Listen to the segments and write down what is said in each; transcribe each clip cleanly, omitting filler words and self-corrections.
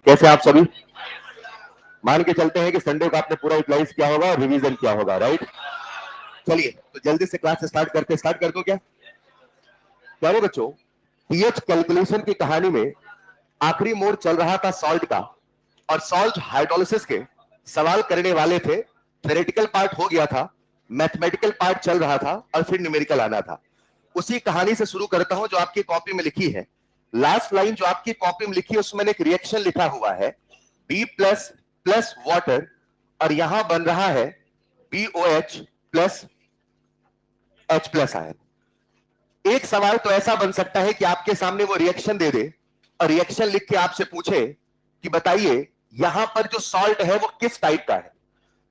कैसे आप सभी? मान के चलते हैं कि संडे को आपने पूरा यूटिलाइज किया होगा और रिवीजन किया होगा, राइट? चलिए तो जल्दी से क्लास स्टार्ट कर दो क्या? प्यारे बच्चों, पीएच कैलकुलेशन की कहानी में आखिरी मोड़ चल रहा था सॉल्ट का, और सॉल्ट हाइड्रोलिसिस के सवाल करने वाले थे। थ्योरेटिकल पार्ट हो गया था, मैथमेटिकल पार्ट चल रहा था और फिर न्यूमेरिकल आना था। उसी कहानी से शुरू करता हूं जो आपकी कॉपी में लिखी है। लास्ट लाइन जो आपकी कॉपी में लिखी है उसमें एक रिएक्शन लिखा हुआ है, बी प्लस प्लस वाटर, और यहां बन रहा है BOH plus H plus ion. एक सवाल तो ऐसा बन सकता है कि आपके सामने वो रिएक्शन दे दे और रिएक्शन लिख के आपसे पूछे कि बताइए यहां पर जो सॉल्ट है वो किस टाइप का है।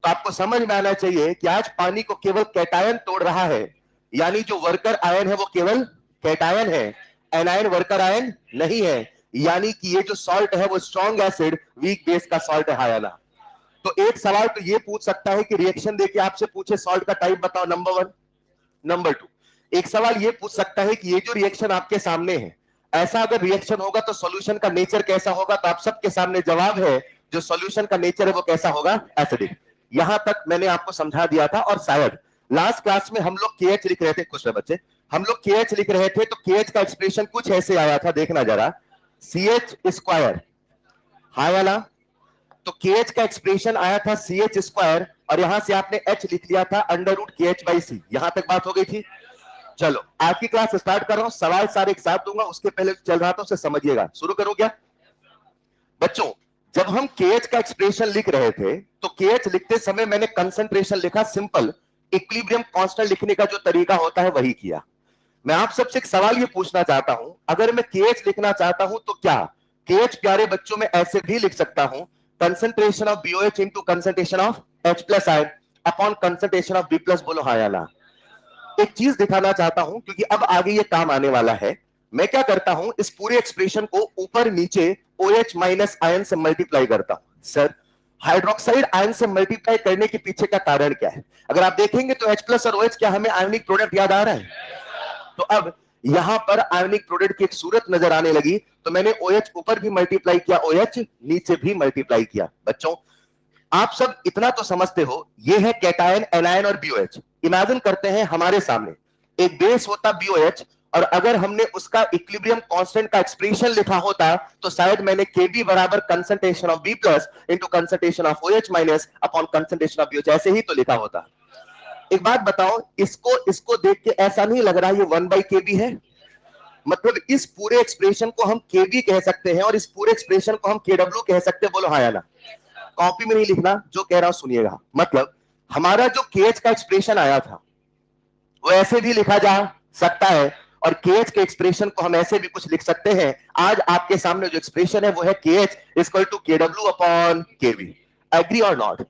तो आपको समझ में आना चाहिए कि आज पानी को केवल कैटायन तोड़ रहा है, यानी जो वर्कर आयन है वो केवल कैटायन है, एनायन वर्कर आयन नहीं है। यानी कि ये जो सॉल्ट है वो स्ट्रॉन्ग एसिड वीक बेस का सॉल्ट है, आयना। तो एक सवाल तो ये पूछ सकता है कि रिएक्शन देके आपसे पूछे सॉल्ट का टाइप बताओ, नंबर 1। नंबर 2, एक सवाल ये पूछ सकता है कि ये जो रिएक्शन आपके सामने है, ऐसा अगर रिएक्शन होगा तो सॉल्यूशन का नेचर कैसा होगा। तो आप सबके सामने जवाब है, जो सॉल्यूशन का नेचर है वो कैसा होगा, एसिडिक। यहां तक मैंने आपको समझा दिया था। और शायद लास्ट क्लास में हम लोग KH लिख रहे थे, कुछ बच्चे हम लोग KH लिख रहे थे, तो KH का एक्सप्रेशन कुछ ऐसे आया था, देखना जरा, CH स्क्वायर, हाय वाला। तो KH का एक्सप्रेशन आया था CH स्क्वायर, और यहां से आपने H लिख लिया था √KH/C। यहां तक बात हो गई थी। चलो आज की क्लास स्टार्ट कर रहा हूं, सवाल सारे एक साथ दूंगा, उसके पहले चल रहा था उसे समझिएगा। शुरू करो क्या बच्चों? जब हम KH का एक्सप्रेशन लिख रहे थे तो KH लिखते समय मैंने कंसंट्रेशन लिखा, सिंपल इक्विलिब्रियम कांस्टेंट लिखने का जो तरीका होता है वही किया। मैं आप सबसे एक सवाल ये पूछना चाहता हूं, अगर मैं KH लिखना चाहता हूं तो क्या KH प्यारे बच्चों में ऐसे भी लिख सकता हूं, concentration of BOH into concentration of H plus ion upon concentration of B plus? बोलो हाँ या ना। एक चीज दिखाना चाहता हूं क्योंकि अब आगे ये काम आने वाला है। मैं क्या करता हूं, इस पूरे एक्सप्रेशन को ऊपर नीचे OH माइनस आयन से मल्टीप्लाई करता हूं। सर, हाइड्रोक्साइड आयन से मल्टीप्लाई करने के पीछे का कारण क्या है? अगर आप देखेंगे तो H प्लस और OH क्या हमें आयनिक प्रोडक्ट याद आ रहा है? तो अब यहां पर आयनिक प्रोडक्ट की एक सूरत नजर आने लगी, तो मैंने OH ऊपर भी मल्टीप्लाई किया, OH नीचे भी मल्टीप्लाई किया। बच्चों आप सब इतना तो समझते हो, ये है कैटायन, एनायन और BOH। इमेजिन करते हैं हमारे सामने एक बेस होता BOH, और अगर हमने उसका इक्विलिब्रियम कांस्टेंट का एक्सप्रेशन लिखा होता तो शायद मैंने KB बराबर concentration of B plus into concentration of OH minus upon concentration of BOH ऐसे ही तो लिखा होता। एक बात बताओ, इसको इसको देख के ऐसा नहीं लग रहा ये 1/KB है? मतलब इस पूरे एक्सप्रेशन को हम KB कह सकते हैं और इस पूरे एक्सप्रेशन को हम KW कह सकते हैं। बोलो हाँ या ना। कॉपी में नहीं लिखना, जो कह रहा हूं सुनिएगा। मतलब हमारा जो KH का एक्सप्रेशन आया था वो ऐसे भी लिखा जा सकता है, और KH के एक्सप्रेशन को हम ऐसे भी कुछ लिख सकते हैं। आज आपके सामने जो एक्सप्रेशन है वो है KH equal to KW upon KB। Agree और नॉट?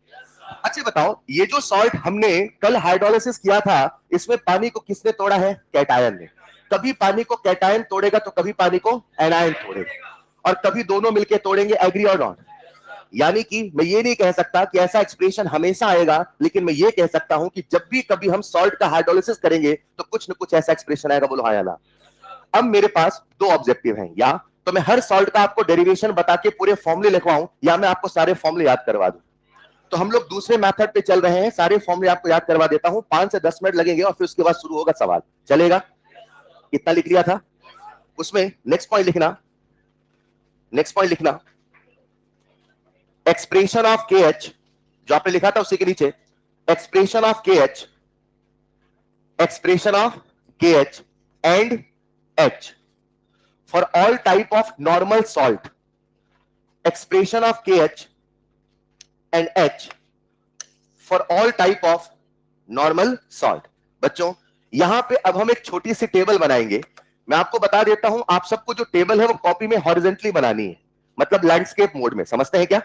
अच्छा बताओ, ये जो सॉल्ट हमने कल हाइड्रोलिसिस किया था, इसमें पानी को किसने तोड़ा है? कैटायन ने। कभी पानी को कैटायन तोड़ेगा तो कभी पानी को एनायन तोड़ेगा, और कभी दोनों मिलकर तोड़ेंगे। एग्री और नॉट? यानी कि मैं ये नहीं कह सकता कि ऐसा एक्सप्रेशन हमेशा आएगा, लेकिन मैं ये कह सकता हूं कि जब भी कभी हम सॉल्ट का हाइड्रोलिसिस करेंगे तो कुछ ना कुछ ऐसा एक्सप्रेशन आएगा। बोलो हाँ या ना। अब मेरे पास दो ऑब्जेक्टिव हैं, या तो मैं हर सॉल्ट का आपको डेरिवेशन बता के पूरे फॉर्मूले लिखवाऊं, या मैं आपको सारे फॉर्मूले याद करवा दूं। तो हम लोग दूसरे मेथड पे चल रहे हैं, सारे फॉर्मूले आपको याद करवा देता हूं। 5 से 10 मिनट लगेंगे और फिर उसके बाद शुरू होगा सवाल। चलेगा? कितना लिख लिया था उसमें? नेक्स्ट पॉइंट लिखना, नेक्स्ट पॉइंट लिखना, एक्सप्रेशन ऑफ KH जो आपने लिखा था उसी के नीचे, expression of KH, expression of KH and H for all type of normal salt, expression of KH and H for all type of normal salt। बच्चों यहां पे अब हम एक छोटी सी टेबल बनाएंगे। मैं आपको बता देता हूं, आप सबको जो टेबल है वो कॉपी में हॉरिजॉन्टली बनानी है, मतलब लैंडस्केप मोड में। समझते हैं क्या?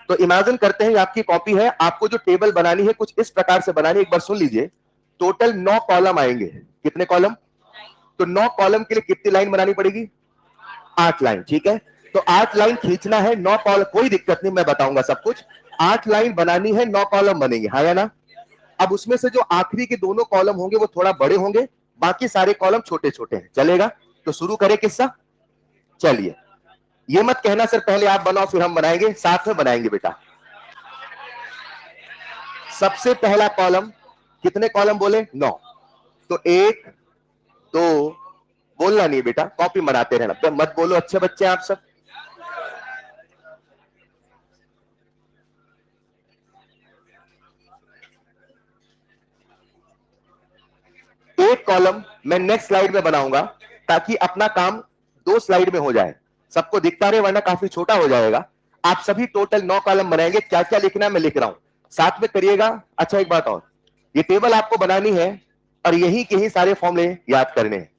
तो इमेजिन करते हैं आपकी कॉपी है, आपको जो टेबल बनानी है कुछ इस प्रकार से बनानी है। एक बार सुन लीजिए, टोटल 9 कॉलम आएंगे। कितने कॉलम? तो 9 कॉलम के लिए कितनी लाइन बनानी पड़ेगी? 8 लाइन। ठीक है, तो 8 लाइन खींचना है, 9 कॉलम, कोई दिक्कत नहीं, मैं बताऊंगा सब कुछ। 8 लाइन बनानी है, 9 कॉलम बनेंगे, हाँ या ना। अब उसमें से जो आखिरी के दोनों कॉलम होंगे वो थोड़ा बड़े होंगे, बाकी सारे कॉलम छोटे छोटे हैं। चलेगा? तो शुरू करें किस्सा। चलिए, ये मत कहना सर पहले आप बनाओ फिर हम बनाएंगे, साथ में बनाएंगे बेटा। सबसे पहला कॉलम, कितने कॉलम बोले? 9। तो 1 2, बोलना नहीं बेटा, कॉपी बनाते रहना, मत बोलो, अच्छे बच्चे आप सब। एक कॉलम मैं नेक्स्ट स्लाइड में बनाऊंगा ताकि अपना काम 2 स्लाइड में हो जाए, सबको दिखता रहे, वरना काफी छोटा हो जाएगा। आप सभी टोटल 9 कॉलम बनाएंगे, क्या क्या लिखना है मैं लिख रहा हूं, साथ में करिएगा। अच्छा एक बात और, ये टेबल आपको बनानी है और यही के ही सारे फॉर्मूले याद करने हैं।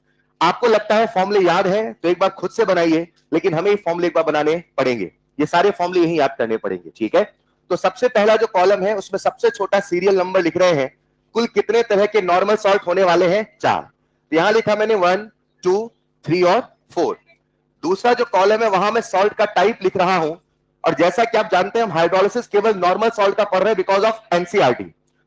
आपको लगता है फॉर्मूले याद है तो एक बार खुद से बनाइए, लेकिन हमें फॉर्मूले एक बार बनाने पड़ेंगे, ये सारे फॉर्मूले यही याद करने पड़ेंगे, ठीक है। तो सबसे पहला जो कॉलम है उसमें सबसे छोटा सीरियल नंबर लिख रहे हैं। कुल कितने तरह के नॉर्मल सॉल्ट होने वाले हैं? 4। तो यहां लिखा मैंने 1 2 3 और 4। दूसरा जो कॉलम है वहां मैं सॉल्ट का टाइप लिख रहा हूं, और जैसा कि आप जानते हैं हम हाइड्रोलिसिस केवल नॉर्मल सॉल्ट का पढ़ रहे हैं बिकॉज ऑफ एनसीईआरटी।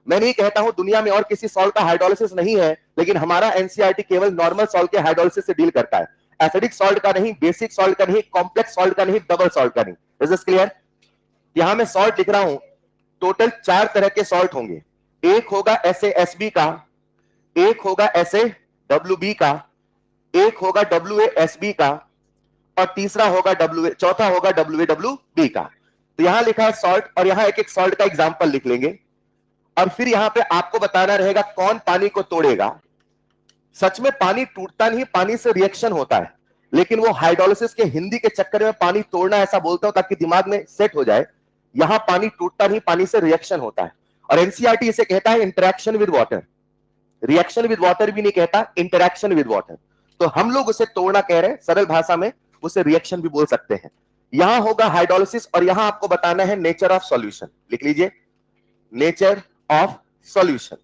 मैं नहीं कहता हूं दुनिया में और किसी सॉल्ट का हाइड्रोलिसिस नहीं है, लेकिन हमारा एनसीईआरटी केवल नॉर्मल सॉल्ट के हाइड्रोलिसिस से डील करता है, एसिडिक सॉल्ट का नहीं, बेसिक सॉल्ट का नहीं, कॉम्प्लेक्स सॉल्ट का नहीं, डबल सॉल्ट का नहीं। Is this clear? यहां मैं सॉल्ट लिख रहा हूं, टोटल 4 तरह के सॉल्ट होंगे। एक होगा SaSB का, एक होगा SaWB का, एक होगा WaSB का, और तीसरा होगा चौथा होगा WaWB का। तो यहां लिखा है सॉल्ट, और यहां एक एक सॉल्ट का एग्जांपल लिख लेंगे, और फिर यहां पे आपको बताना रहेगा कौन पानी को तोड़ेगा। सच में पानी टूटता नहीं, पानी से रिएक्शन होता है, लेकिन वो हाइड्रोलिसिस के हिंदी के चक्कर में पानी तोड़ना ऐसा बोलता हूं ताकि दिमाग में सेट हो जाए। यहां पानी टूटता नहीं, पानी से रिएक्शन होता है, और एनसीईआरटी इसे कहता है interaction with water. Reaction with water भी नहीं कहता, इंटरेक्शन विद वाटर। तो हम लोग उसे तोड़ना कह रहे हैं, सरल भाषा में उसे रिएक्शन भी बोल सकते हैं। यहां होगा हाइड्रोलिसिस, और यहां आपको बताना है नेचर ऑफ सॉल्यूशन। लिख लीजिए, नेचर ऑफ सॉल्यूशन।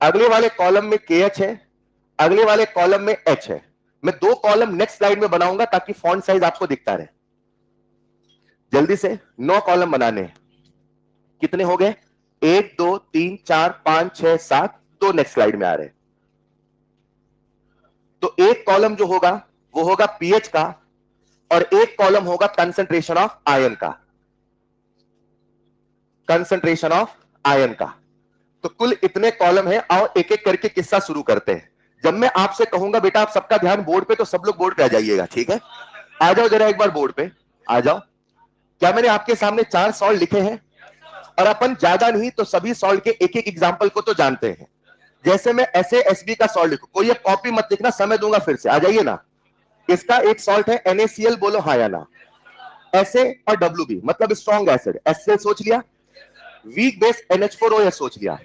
अगले वाले कॉलम में KH है, अगले वाले कॉलम में H है। मैं 2 कॉलम नेक्स्ट स्लाइड में बनाऊंगा ताकि फॉन्ट साइज आपको दिखता रहे। जल्दी से 9 कॉलम बनाने हैं। कितने हो गए? 1 2 3 4 5 6 7, 2 नेक्स्ट स्लाइड में आ रहे हैं। तो एक कॉलम जो होगा वो होगा पीएच का, और एक कॉलम होगा कंसंट्रेशन ऑफ आयन का, कंसंट्रेशन ऑफ आयन का। तो कुल इतने कॉलम है। आओ एक एक करके किस्सा शुरू करते हैं। जब मैं आपसे कहूंगा बेटा आप सबका ध्यान बोर्ड पे, तो सब लोग बोर्ड पे आ जाइएगा, ठीक है। आ जाओ जरा एक बार बोर्ड पे आ जाओ। क्या मैंने आपके सामने 4 सॉल्ट लिखे हैं? और अपन ज्यादा नहीं तो सभी सॉल्ट के एक एक एग्जाम्पल को तो जानते हैं। जैसे मैं SaSB का सॉल्ट लिखूं, कोई कॉपी मत लिखना, समय दूंगा फिर से, आ जाइए ना। इसका एक सॉल्ट है NaCl, बोलो हाँ या ना। SA और WB मतलब स्ट्रॉन्ग एसिड, HCl सोच लिया। वीक बेस NH4OH सोच लिया।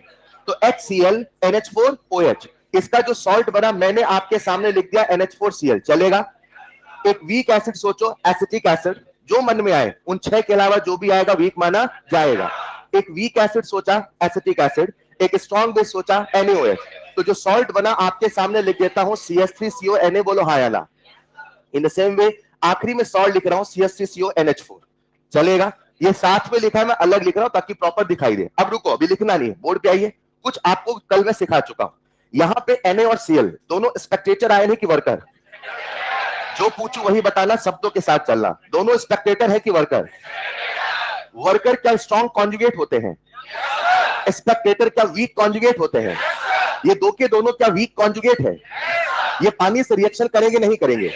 तो HCl NH4OH, इसका जो सॉल्ट बना मैंने आपके सामने लिख दिया NH4Cl, चलेगा। एक वीक एसिड सोचो, एसिटिक एसिड, जो मन में आए, उन 6 के अलावा जो भी आएगा वीक माना जाएगा। एक वीक एसिड सोचा, एसिटिक एसिड। एक स्ट्रॉन्ग बेस सोचा, NaOH। तो जो सॉल्ट बना आपके सामने लिख देता हूं CH3CONA, बोलो हाँ या ना। इन द सेम वे आखिरी में सॉल्ट लिख रहा हूं CH3CONH4, चलेगा। ये साथ में लिखा है, मैं अलग लिख रहा हूं ताकि प्रॉपर दिखाई दे। अब रुको, अभी लिखना नहीं है, बोर्ड पे आइए। कुछ आपको कल मैं सिखा चुका हूं। यहां पे Na और Cl दोनों स्पेक्टेटर आए हैं कि वर्कर? जो पूछू वही बताना, शब्दों के साथ चलना। दोनों स्पेक्टेटर है कि वर्कर? वर्कर क्या स्ट्रॉन्ग कॉन्जुगेट होते हैं? स्पेक्टेटर क्या वीक कॉन्जुगेट होते हैं? ये दो के दोनों क्या वीक कॉन्जुगेट है? ये पानी से रिएक्शन करेंगे नहीं करेंगे?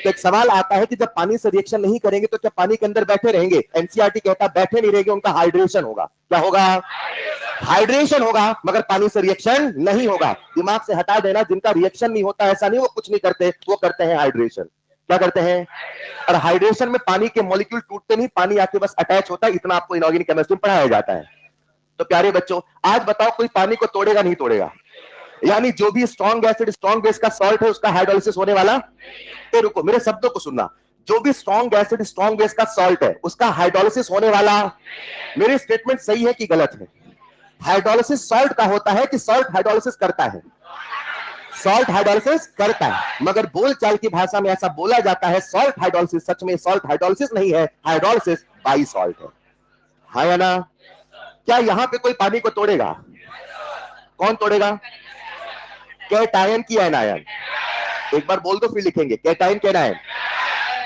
तो एक सवाल आता है कि जब पानी से रिएक्शन नहीं करेंगे तो क्या पानी के अंदर बैठे रहेंगे? एनसीईआरटी कहता है बैठे नहीं रहेंगे, उनका हाइड्रेशन होगा। क्या होगा? हाइड्रेशन होगा, मगर पानी से रिएक्शन नहीं होगा। दिमाग से हटा देना, जिनका रिएक्शन नहीं होता ऐसा नहीं वो कुछ नहीं करते, वो करते हैं हाइड्रेशन। क्या करते हैं? और हाइड्रेशन में पानी के मॉलिक्यूल टूटते नहीं, पानी आके बस अटैच होता है। इतना आपको इनऑर्गेनिक केमिस्ट्री में पढ़ाया जाता है। तो प्यारे बच्चों, आज बताओ कोई पानी को तोड़ेगा नहीं तोड़ेगा? यानी जो भी स्ट्रॉन्ग एसिड स्ट्रॉन्ग बेस का सॉल्ट है उसका हाइड्रोलिसिस होने वाला। तो रुको, मेरे शब्दों को सुनना। जो भी स्ट्रॉन्ग एसिड स्ट्रॉन्ग बेस का सॉल्ट है उसका हाइड्रोलिसिस होने वाला। मेरी स्टेटमेंट सही है कि गलत है? हाइड्रोलिसिस सॉल्ट का होता है कि सॉल्ट हाइड्रोलिसिस करता है? सॉल्ट हाइड्रोलिसिस करता है, मगर बोलचाल की भाषा में ऐसा बोला जाता है सॉल्ट हाइड्रोलिसिस। सच में सॉल्ट हाइड्रोलिसिस नहीं है, हाइड्रोलिसिस बाई सॉल्ट है। हाँ या ना? क्या यहां पे कोई पानी को तोड़ेगा? कौन तोड़ेगा? कैटायन की एनायन? एक बार बोल दो फिर लिखेंगे, कैटायन की एनायन।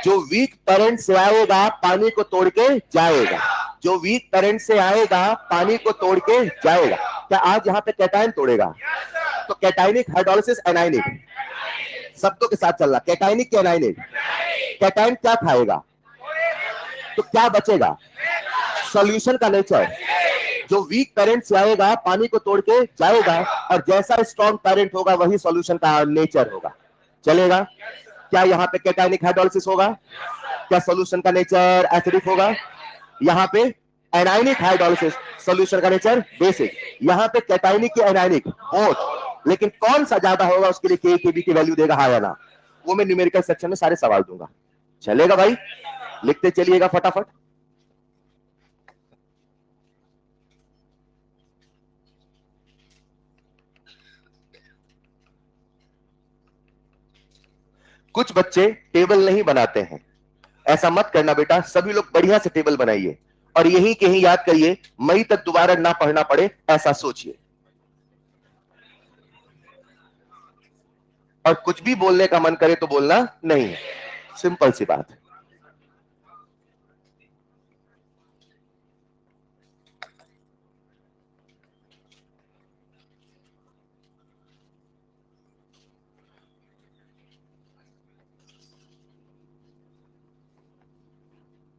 जो वीक करंट से आएगा पानी को तोड़ के जाएगा, जो वीक करंट से आएगा पानी को तोड़ के जाएगा। क्या आज यहां पे कैटायन तोड़ेगा? तो कैटायनिक हाइड्रोलिसिस एनायनिक शब्दों के साथ चल रहा, कैटायनिक के एनायनिक। कैटायन क्या खाएगा तो क्या बचेगा? सॉल्यूशन का नेचर। जो वीक करंट से आएगा पानी को तोड़ के जाएगा और जैसा स्ट्रॉन्ग करंट होगा वही सॉल्यूशन का नेचर होगा। चलेगा? क्या यहां पे कैटायनिक हाइड्रोलिसिस होगा? क्या सॉल्यूशन का नेचर एसिडिक होगा? यहां पे एनायनिक हाइड्रोलिसिस, सॉल्यूशन का नेचर बेसिक। यहां पे कैटायनिक की एनायनिक बोथ, लेकिन कौन सा ज्यादा होगा उसके लिए के बी की वैल्यू देगा हाँ या ना, वो मैं न्यूमेरिकल सेक्शन में सारे सवाल दूंगा। चलेगा भाई? लिखते चलिएगा फटाफट। कुछ बच्चे टेबल नहीं बनाते हैं, ऐसा मत करना बेटा, सभी लोग बढ़िया से टेबल बनाइए और यहीं के ही याद करिए, मई तक दोबारा ना पढ़ना पड़े ऐसा सोचिए। और कुछ भी बोलने का मन करे तो बोलना नहीं, सिंपल सी बात है।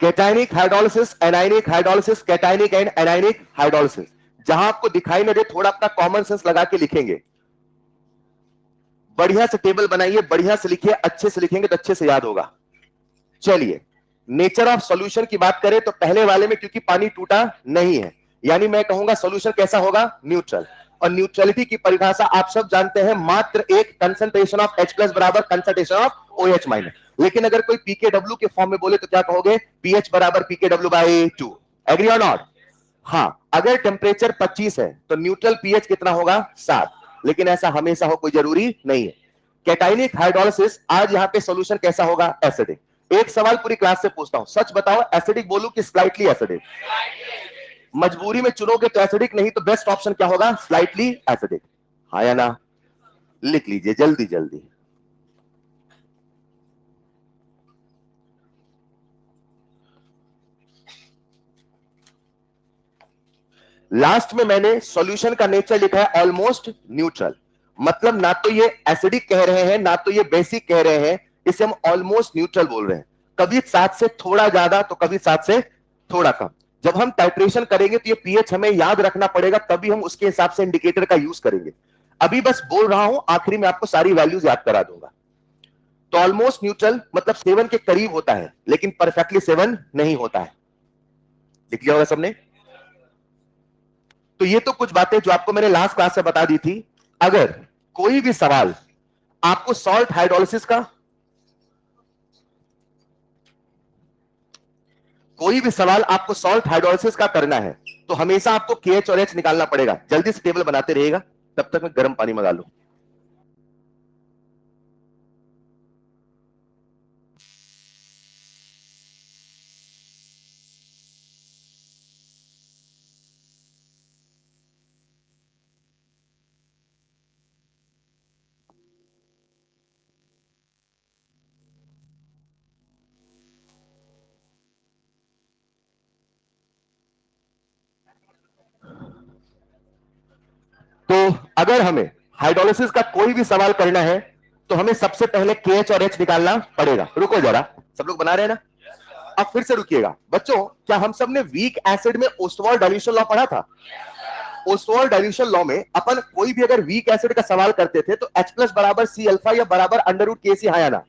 Cationic hydrolysis, anionic hydrolysis, cationic and anionic hydrolysis. जहां आपको दिखाई न दे थोड़ा अपना कॉमन सेंस लगा के लिखेंगे। बढ़िया से टेबल बनाइए, बढ़िया से लिखिए, अच्छे से लिखेंगे तो अच्छे से याद होगा। चलिए, नेचर ऑफ सॉल्यूशन की बात करें तो पहले वाले में क्योंकि पानी टूटा नहीं है, यानी मैं कहूंगा सॉल्यूशन कैसा होगा? न्यूट्रल। और न्यूट्रलिटी की परिभाषा आप सब जानते हैं, मात्र एक कंसंट्रेशन ऑफ H प्लस बराबर कंसंट्रेशन ऑफ OH माइनस। लेकिन अगर कोई pKw के फॉर्म में बोले तो क्या कहोगे? pH बराबर pKw बाई 2। एग्री और नॉट? हाँ, अगर टेम्परेचर 25 है तो न्यूट्रल pH कितना होगा? 7। लेकिन ऐसा हमेशा हो कोई जरूरी नहीं है। कैटायनिक हाइड्रोलिसिस, आज यहां पे सॉल्यूशन कैसा होगा? एसिडिक। एक सवाल पूरी क्लास से पूछता हूं, सच बताओ, एसिडिक बोलूं कि स्लाइटली एसिडिक? मजबूरी में चुनोगे तो एसिडिक, नहीं तो बेस्ट ऑप्शन क्या होगा? Slightly acidic. हाँ या ना? लिख लीजिए जल्दी जल्दी। लास्ट में मैंने सॉल्यूशन का नेचर लिखा है ऑलमोस्ट न्यूट्रल, मतलब ना तो ये एसिडिक कह रहे हैं ना तो ये बेसिक कह रहे हैं, इसे हम ऑलमोस्ट न्यूट्रल बोल रहे हैं। कभी 7 से थोड़ा ज्यादा तो कभी 7 से थोड़ा कम। जब हम टाइट्रेशन करेंगे तो ये पीएच हमें याद रखना पड़ेगा, तभी हम उसके हिसाब से इंडिकेटर का यूज करेंगे। अभी बस बोल रहा हूं, आखिरी में आपको सारी वैल्यूज याद करा दूंगा। तो ऑलमोस्ट न्यूट्रल मतलब 7 के करीब होता है, लेकिन परफेक्टली 7 नहीं होता है। लिख लिया होगा सबने? तो ये तो कुछ बातें जो आपको मैंने लास्ट क्लास से बता दी थी। अगर कोई भी सवाल आपको सॉल्ट हाइड्रोलिसिस का, कोई भी सवाल आपको सॉल्ट हाइड्रोलिसिस का करना है तो हमेशा आपको KH और H निकालना पड़ेगा। जल्दी से टेबल बनाते रहिएगा, तब तक मैं गर्म पानी मंगा लूं। तो अगर हमें हाइड्रोलिसिस का कोई भी सवाल करना है तो हमें सबसे पहले KH और H निकालना पड़ेगा। रुको जरा, सब लोग बना रहे हैं ना? अब फिर से रुकिएगा बच्चों, क्या हम सब ने वीक एसिड में ओस्टवाल्ड डाइल्यूशन लॉ पढ़ा था? ओस्टवाल्ड डाइल्यूशन लॉ में अपन कोई भी अगर वीक एसिड का सवाल करते थे तो H प्लस बराबर C अल्फा या बराबर अंडर रूट KC, हाँ या ना?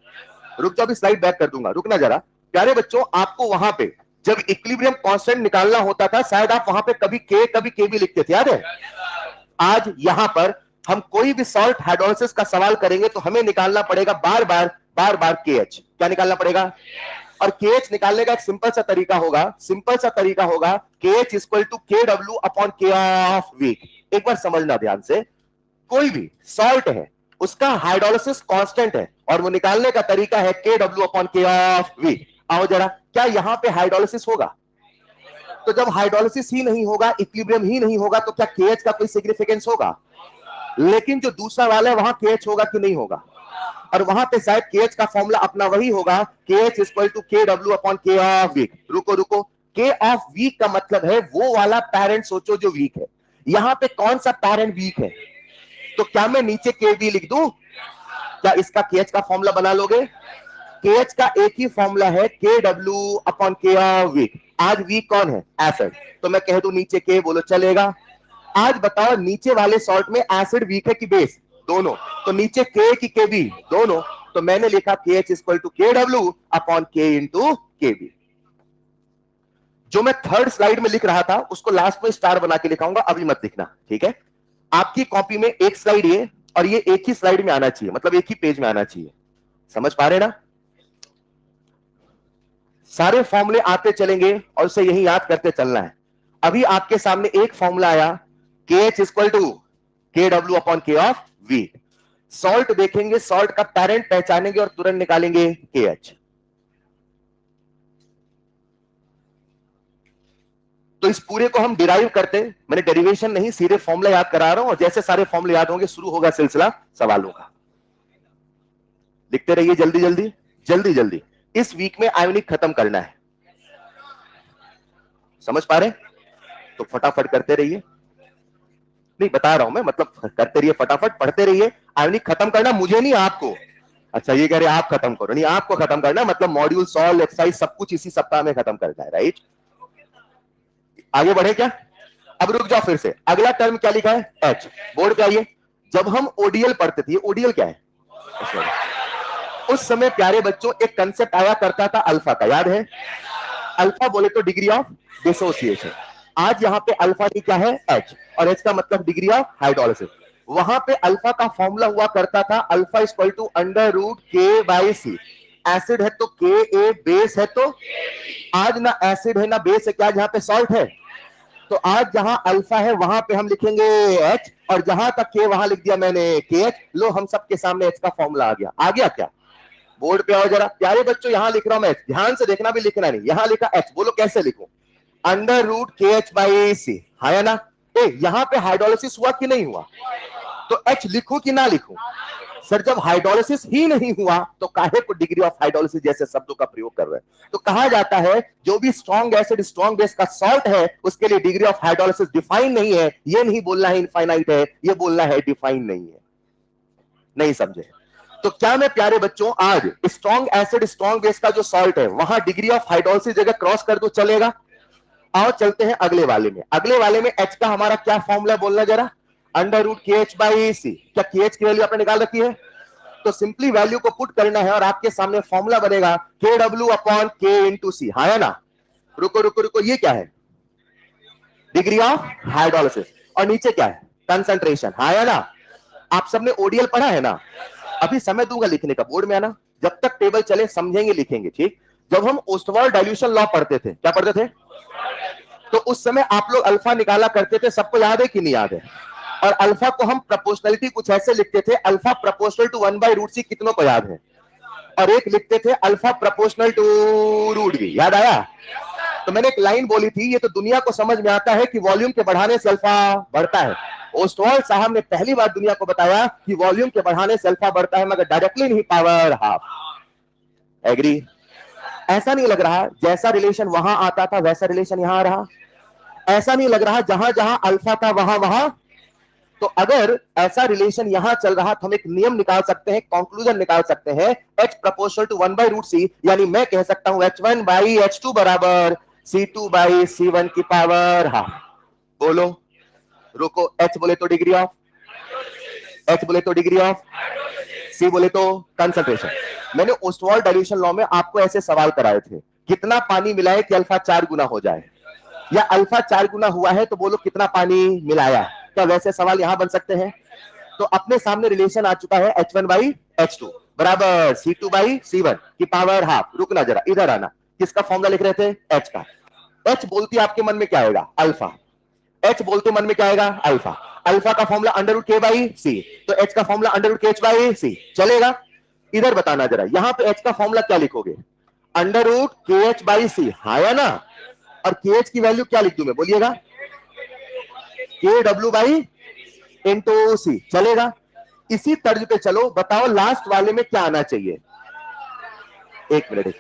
रुक जाओ, अभी स्लाइड बैक कर दूंगा, रुकना जरा। प्यारे बच्चों, आपको वहां पे जब इक्विलिब्रियम कांस्टेंट निकालना होता था, शायद आप वहां पे कभी K कभी KB लिखते थे, याद है? आज यहां पर हम कोई भी सॉल्ट हाइड्रोलिसिस का सवाल करेंगे तो हमें निकालना पड़ेगा बार बार KH। क्या निकालना पड़ेगा? और KH निकालने का एक सिंपल सा तरीका होगा KH equal to KW upon K of weak. एक बार समझना ध्यान से, कोई भी सॉल्ट है उसका हाइड्रोलिसिस कांस्टेंट है और वो निकालने का तरीका है KW upon K of weak. आओ जरा, क्या यहां पे हाइड्रोलिसिस होगा? तो जब हाइड्रोलिसिस ही नहीं होगा, इक्विलिब्रियम ही नहीं होगा, तो क्या KH का कोई सिग्निफिकेंस होगा? लेकिन जो दूसरा वाला है वहां KH होगा कि नहीं होगा? और वहां पे शायद KH का फॉर्मूला अपना वही होगा, KH equal to KW upon K of weak. रुको रुको, K ऑफ वीक का मतलब है वो वाला पैरेंट सोचो जो वीक है। यहां पे कौन सा पैरेंट वीक है? तो क्या मैं नीचे KB लिख दूं? क्या इसका KH का फॉर्मूला बना लोगे? KH का एक ही फॉर्मूला है, KW upon K of weak. आज वीक कौन है? एसिड। तो मैं कह दूं नीचे K, बोलो चलेगा। आज बताओ नीचे वाले सॉल्ट में एसिड वीक है कि बेस? दोनों। तो नीचे K की KB? दोनों। तो मैंने लिखा KH equal to KW upon K into KB। जो मैं थर्ड स्लाइड में लिख रहा था उसको लास्ट में स्टार बना के लिखाऊंगा, अभी मत लिखना, ठीक है? आपकी कॉपी में एक स्लाइड ये और ये एक ही स्लाइड में आना चाहिए, मतलब एक ही पेज में आना चाहिए। समझ पा रहे ना? सारे फॉर्मूले आते चलेंगे और उसे यही याद करते चलना है। अभी आपके सामने एक फॉर्मूला आया, KH equal to KW upon K of वी। सॉल्ट देखेंगे, सॉल्ट का पैरेंट पहचानेंगे और तुरंत निकालेंगे KH। तो इस पूरे को हम डिराइव करते, मैंने डेरिवेशन नहीं सीधे फॉर्मूला याद करा रहा हूं, और जैसे सारे फॉर्मूले याद होंगे शुरू होगा सिलसिला सवालों का। लिखते रहिए जल्दी जल्दी जल्दी जल्दी। इस वीक में आयोनिक खत्म करना है, समझ पा रहे? तो फटाफट करते रहिए। नहीं बता रहा हूं मैं, मतलब करते रहिए, फटाफट पढ़ते रहिए। आयोनिक खत्म करना मुझे नहीं, आपको। अच्छा ये कह रहे आप खत्म करो, नहीं आपको खत्म करना, मतलब मॉड्यूल सॉल्व एक्सरसाइज सब कुछ इसी सप्ताह में खत्म करना है, राइट? आगे बढ़े क्या? अब रुक जाओ, फिर से अगला टर्म क्या लिखा है? H। बोर्ड पे आइए। जब हम ODL पढ़ते थे, ODL क्या है? उस समय प्यारे बच्चों एक कंसेप्ट आया करता था अल्फा का, याद है? अल्फा बोले तो डिग्री ऑफ डिसोसिएशन। आज यहां पे अल्फा की क्या है? H, और H का मतलब डिग्री ऑफ हाइड्रोलिसिस। वहां पे अल्फा का फॉर्मूला हुआ करता था alpha equal to under root K by सी। एसिड है तो Ka, बेस है तो, आज ना एसिड है ना बेस है, क्या जहां पे सॉल्ट है? तो आज जहां अल्फा है वहां पे हम लिखेंगे H, और जहां तक K वहां लिख दिया मैंने KH। लो हम सबके सामने H का फॉर्मूला आ गया क्या? बोर्ड पे आओ जरा प्यारे बच्चों, यहां लिख रहा हूं मैं H, ध्यान से देखना, भी लिखना नहीं। यहां लिखा H, बोलो कैसे लिखूं? अंडर रूट KH बाई सी, है ना? यहां पे हाइड्रोलिसिस हुआ कि नहीं हुआ? तो H लिखूं कि ना लिखूं? सर जब हाइड्रोलिसिस ही नहीं हुआ तो काहे को डिग्री ऑफ हाइड्रोलिसिस जैसे शब्दों का प्रयोग कर रहे हैं? तो कहा जाता है जो भी स्ट्रॉन्ग एसिड स्ट्रॉन्ग बेस का सॉल्ट है उसके लिए डिग्री ऑफ हाइड्रोलिसिस डिफाइन नहीं है। ये नहीं बोलना है इनफाइनाइट है, ये बोलना है डिफाइन नहीं है। नहीं समझे? तो क्या मैं प्यारे बच्चों आज स्ट्रॉन्ग एसिड स्ट्रॉन्ग बेस का जो सॉल्ट है वहां डिग्री ऑफ हाइड्रोलिसिस जगह क्रॉस कर दो, चलेगा? आओ चलते हैं अगले वाले में। अगले वाले में H का हमारा क्या फॉर्मूला बोलना जरा? अंडर रूट KH बाई सी। क्या KH की वैल्यू आपने निकाल रखी है? तो सिंपली वैल्यू को पुट करना है और आपके सामने फॉर्मूला बनेगा KW अपॉन K इंटू सी, है ना? रुको रुको रुको, ये क्या है? Degree of hydrolysis. और नीचे क्या है? कंसंट्रेशन, है ना? आप सबने ODL पढ़ा है ना? अभी समय दूंगा लिखने का, बोर्ड में आना, जब तक टेबल चले समझेंगे लिखेंगे, ठीक? जब हम ओस्टवाल्ड डाइल्यूशन लॉ पढ़ते थे, क्या पढ़ते थे? तो उस समय आप लोग अल्फा निकाला करते थे, सबको याद है कि नहीं याद है? और अल्फा को हम प्रोपोर्शनलिटी कुछ ऐसे लिखते थे, अल्फा प्रोपोर्शनल टू 1/√c, कितनों को याद है? और एक लिखते थे अल्फा प्रोपोर्शनल टू √v, याद आया? तो मैंने एक लाइन बोली थी, ये तो दुनिया को समझ में आता है कि वॉल्यूम के बढ़ाने से अल्फा बढ़ता है। ओस्टवाल्ड साहब ने पहली बार दुनिया को बताया कि वॉल्यूम के बढ़ाने से अल्फा बढ़ता है, मगर डायरेक्टली नहीं, पावर हाफ। एग्री? ऐसा नहीं लग रहा जैसा रिलेशन वहां आता था वैसा रिलेशन यहां आ रहा? ऐसा नहीं लग रहा जहां जहां अल्फा था वहां वहां? तो अगर ऐसा रिलेशन यहां चल रहा तो हम एक नियम निकाल सकते हैं, कंक्लूजन निकाल सकते हैं, H प्रोपोर्शनल टू 1/√c, यानी मैं कह सकता हूं H1 बाई H2 बराबर C2 बाई C1 की पावर हाफ। बोलो, रुको, H बोले तो डिग्री ऑफ, H बोले तो डिग्री ऑफ, C बोले तो कंसंट्रेशन। मैंने ओस्टवाल्ड डाइल्यूशन लॉ में आपको ऐसे सवाल कराए थे, कितना पानी मिलाए कि अल्फा 4 गुना हो जाए, या अल्फा 4 गुना हुआ है तो बोलो कितना पानी मिलाया। क्या वैसे सवाल यहां बन सकते हैं? तो अपने सामने रिलेशन आ चुका है H1 बाई H2 बराबर C2 बाई C1 की पावर हाफ। रुकना जरा, इधर आना। किसका फॉर्मूला लिख रहे थे? H का। H बोलती आपके मन में क्या आएगा? अल्फा। H बोलते मन में क्या आएगा? अल्फा। अल्फा का formula under root K by C, तो H का formula under root KH by C, चलेगा? इधर बताना जरा, यहां पे H का फॉर्मूला क्या लिखोगे? अंडर रूट KH बाई सी, हाँ या ना? और KH की वैल्यू क्या लिख दूं मैं, बोलिएगा? KW बाई इंटू सी, चलेगा? इसी तर्ज पे चलो, बताओ लास्ट वाले में क्या आना चाहिए। एक मिनट।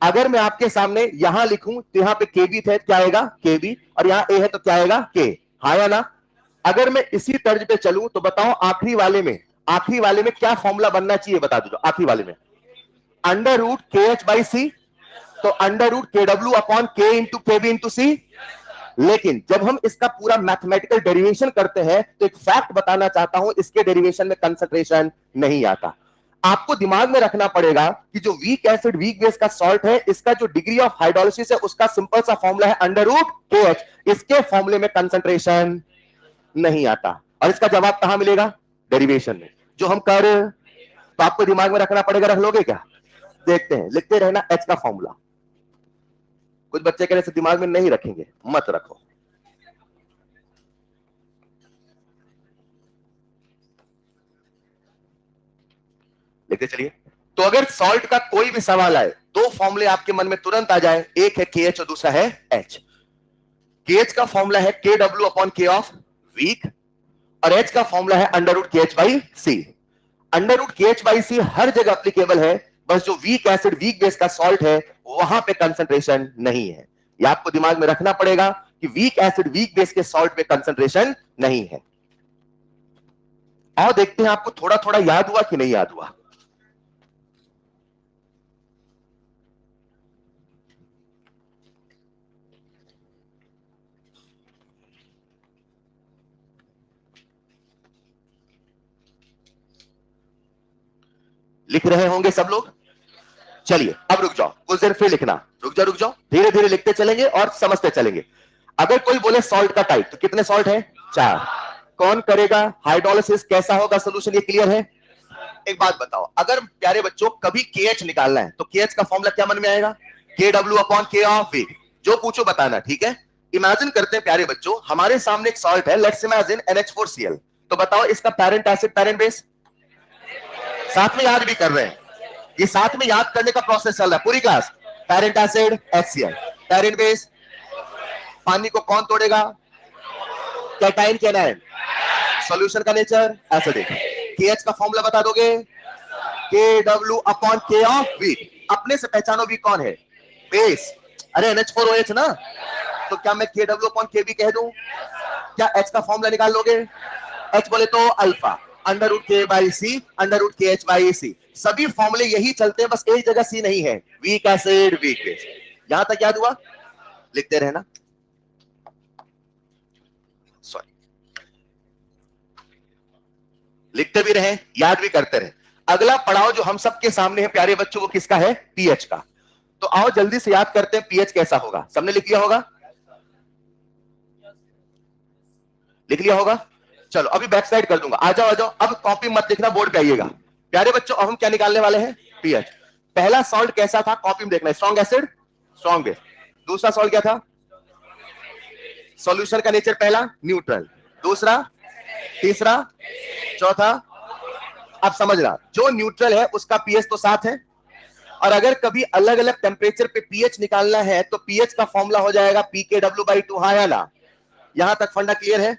अगर मैं आपके सामने यहां लिखूं तो यहां पे केबी थे, क्या आएगा केबी, और यहां ए है तो क्या आएगा के, हाँ या ना। अगर मैं इसी तर्ज पे चलूं तो बताओ आखिरी वाले में क्या फॉर्मूला बनना चाहिए, बता दो। आखिरी वाले में under root K H by C, तो अंडर रूट के डब्ल्यू अपॉन के इंटू के बी इंटू सी। लेकिन जब हम इसका पूरा मैथमेटिकल डेरिवेशन करते हैं तो एक फैक्ट बताना चाहता हूं, इसके डेरिवेशन में कंसंट्रेशन नहीं आता। आपको दिमाग में रखना पड़ेगा कि जो वीक एसिड वीक बेस का सॉल्ट है, इसका जो डिग्री ऑफ हाइड्रोलिसिस है उसका सिंपल सा फॉर्मूला है अंडर रूट के एच। इसके फॉर्मूले में कंसंट्रेशन नहीं आता, और इसका जवाब कहां मिलेगा, डेरिवेशन में जो हम कर। तो आपको दिमाग में रखना पड़ेगा, रख लोगे क्या। देखते हैं, लिखते रहना एच का फॉर्मूला। कुछ बच्चे कहने से दिमाग में नहीं रखेंगे, मत रखो। लिखते चलिए। तो अगर सॉल्ट का कोई भी सवाल आए, दो फॉर्मूले आपके मन में तुरंत आ जाए, एक है के एच और दूसरा है एच। के एच का फॉर्मूला है K W upon K of weak, और एच का फॉर्मूला है under root K H by C. Under root K H by C हर जगह एप्लीकेबल है, बस जो वीक एसिड वीक बेस का सॉल्ट है वहां पे कंसंट्रेशन नहीं है। ये आपको दिमाग में रखना पड़ेगा कि वीक एसिड वीक बेस के सॉल्ट में कंसंट्रेशन नहीं है। और देखते हैं आपको थोड़ा थोड़ा याद हुआ कि नहीं याद हुआ। लिख रहे होंगे सब लोग। चलिए अब रुक जाओ, कुछ देर फिर लिखना, रुक जाओ, धीरे धीरे लिखते चलेंगे और समझते चलेंगे। अगर कोई बोले सॉल्ट का टाइप, तो कितने सॉल्ट है, 4। कौन करेगा हाइड्रोलिसिस, कैसा होगा सोल्यूशन, ये क्लियर है। एक बात बताओ, अगर प्यारे बच्चों कभी KH निकालना है तो KH का फॉर्मूला क्या मन में आएगा, के W upon K of we. जो पूछो बताना, ठीक है। इमेजिन करते हैं प्यारे बच्चों, हमारे सामने एक सॉल्ट है, लेट्स इमेजिन NH4Cl। तो बताओ इसका पेरेंट एसिड पेरेंट बेस, साथ में याद भी कर रहे हैं, ये साथ में याद करने का प्रोसेस चल रहा है पूरी class. Parent acid HCl, parent base, पानी को कौन तोड़ेगा, कैटाइन के एनायन, सॉल्यूशन का नेचर एसिडिक। KH का फॉर्मूला बता दोगे, के W upon K of we. अपने से पहचानो वी कौन है, बेस। अरे NH4OH ना, तो क्या मैं के डब्ल्यू अपॉन के बी कह दूं, क्या H का फॉर्मूला निकाल लोगे। H बोले तो alpha under root K by C under root K H by सी। सभी फॉर्मूले यही चलते हैं, बस एक जगह सी नहीं है, वीक एसिड वीक बेस। यहां तक याद हुआ, लिखते रहना, सॉरी, लिखते भी रहे याद भी करते रहे। अगला पड़ाव जो हम सबके सामने है प्यारे बच्चों, वो किसका है, पीएच का। तो आओ जल्दी से याद करते हैं पीएच कैसा होगा। सबने लिख लिया होगा, लिख लिया होगा। चलो अभी बैक साइड कर दूंगा, आ जाओ आ जाओ। अब कॉपी मत लिखना, बोर्ड पे आइएगा। प्यारे बच्चों अब हम क्या निकालने वाले हैं, पीएच। पहला सॉल्ट कैसा था, कॉपी में देखना, स्ट्रॉन्ग एसिड स्ट्रॉन्ग बेस। दूसरा सॉल्ट क्या था, सॉल्यूशन का नेचर पहला न्यूट्रल, दूसरा, तीसरा, चौथा। अब समझना, जो न्यूट्रल है उसका पीएच तो 7 है, और अगर कभी अलग अलग टेम्परेचर पे पीएच निकालना है तो पीएच का फॉर्मूला हो जाएगा pKw/2, हाँ या ना। यहां तक फंडा क्लियर है।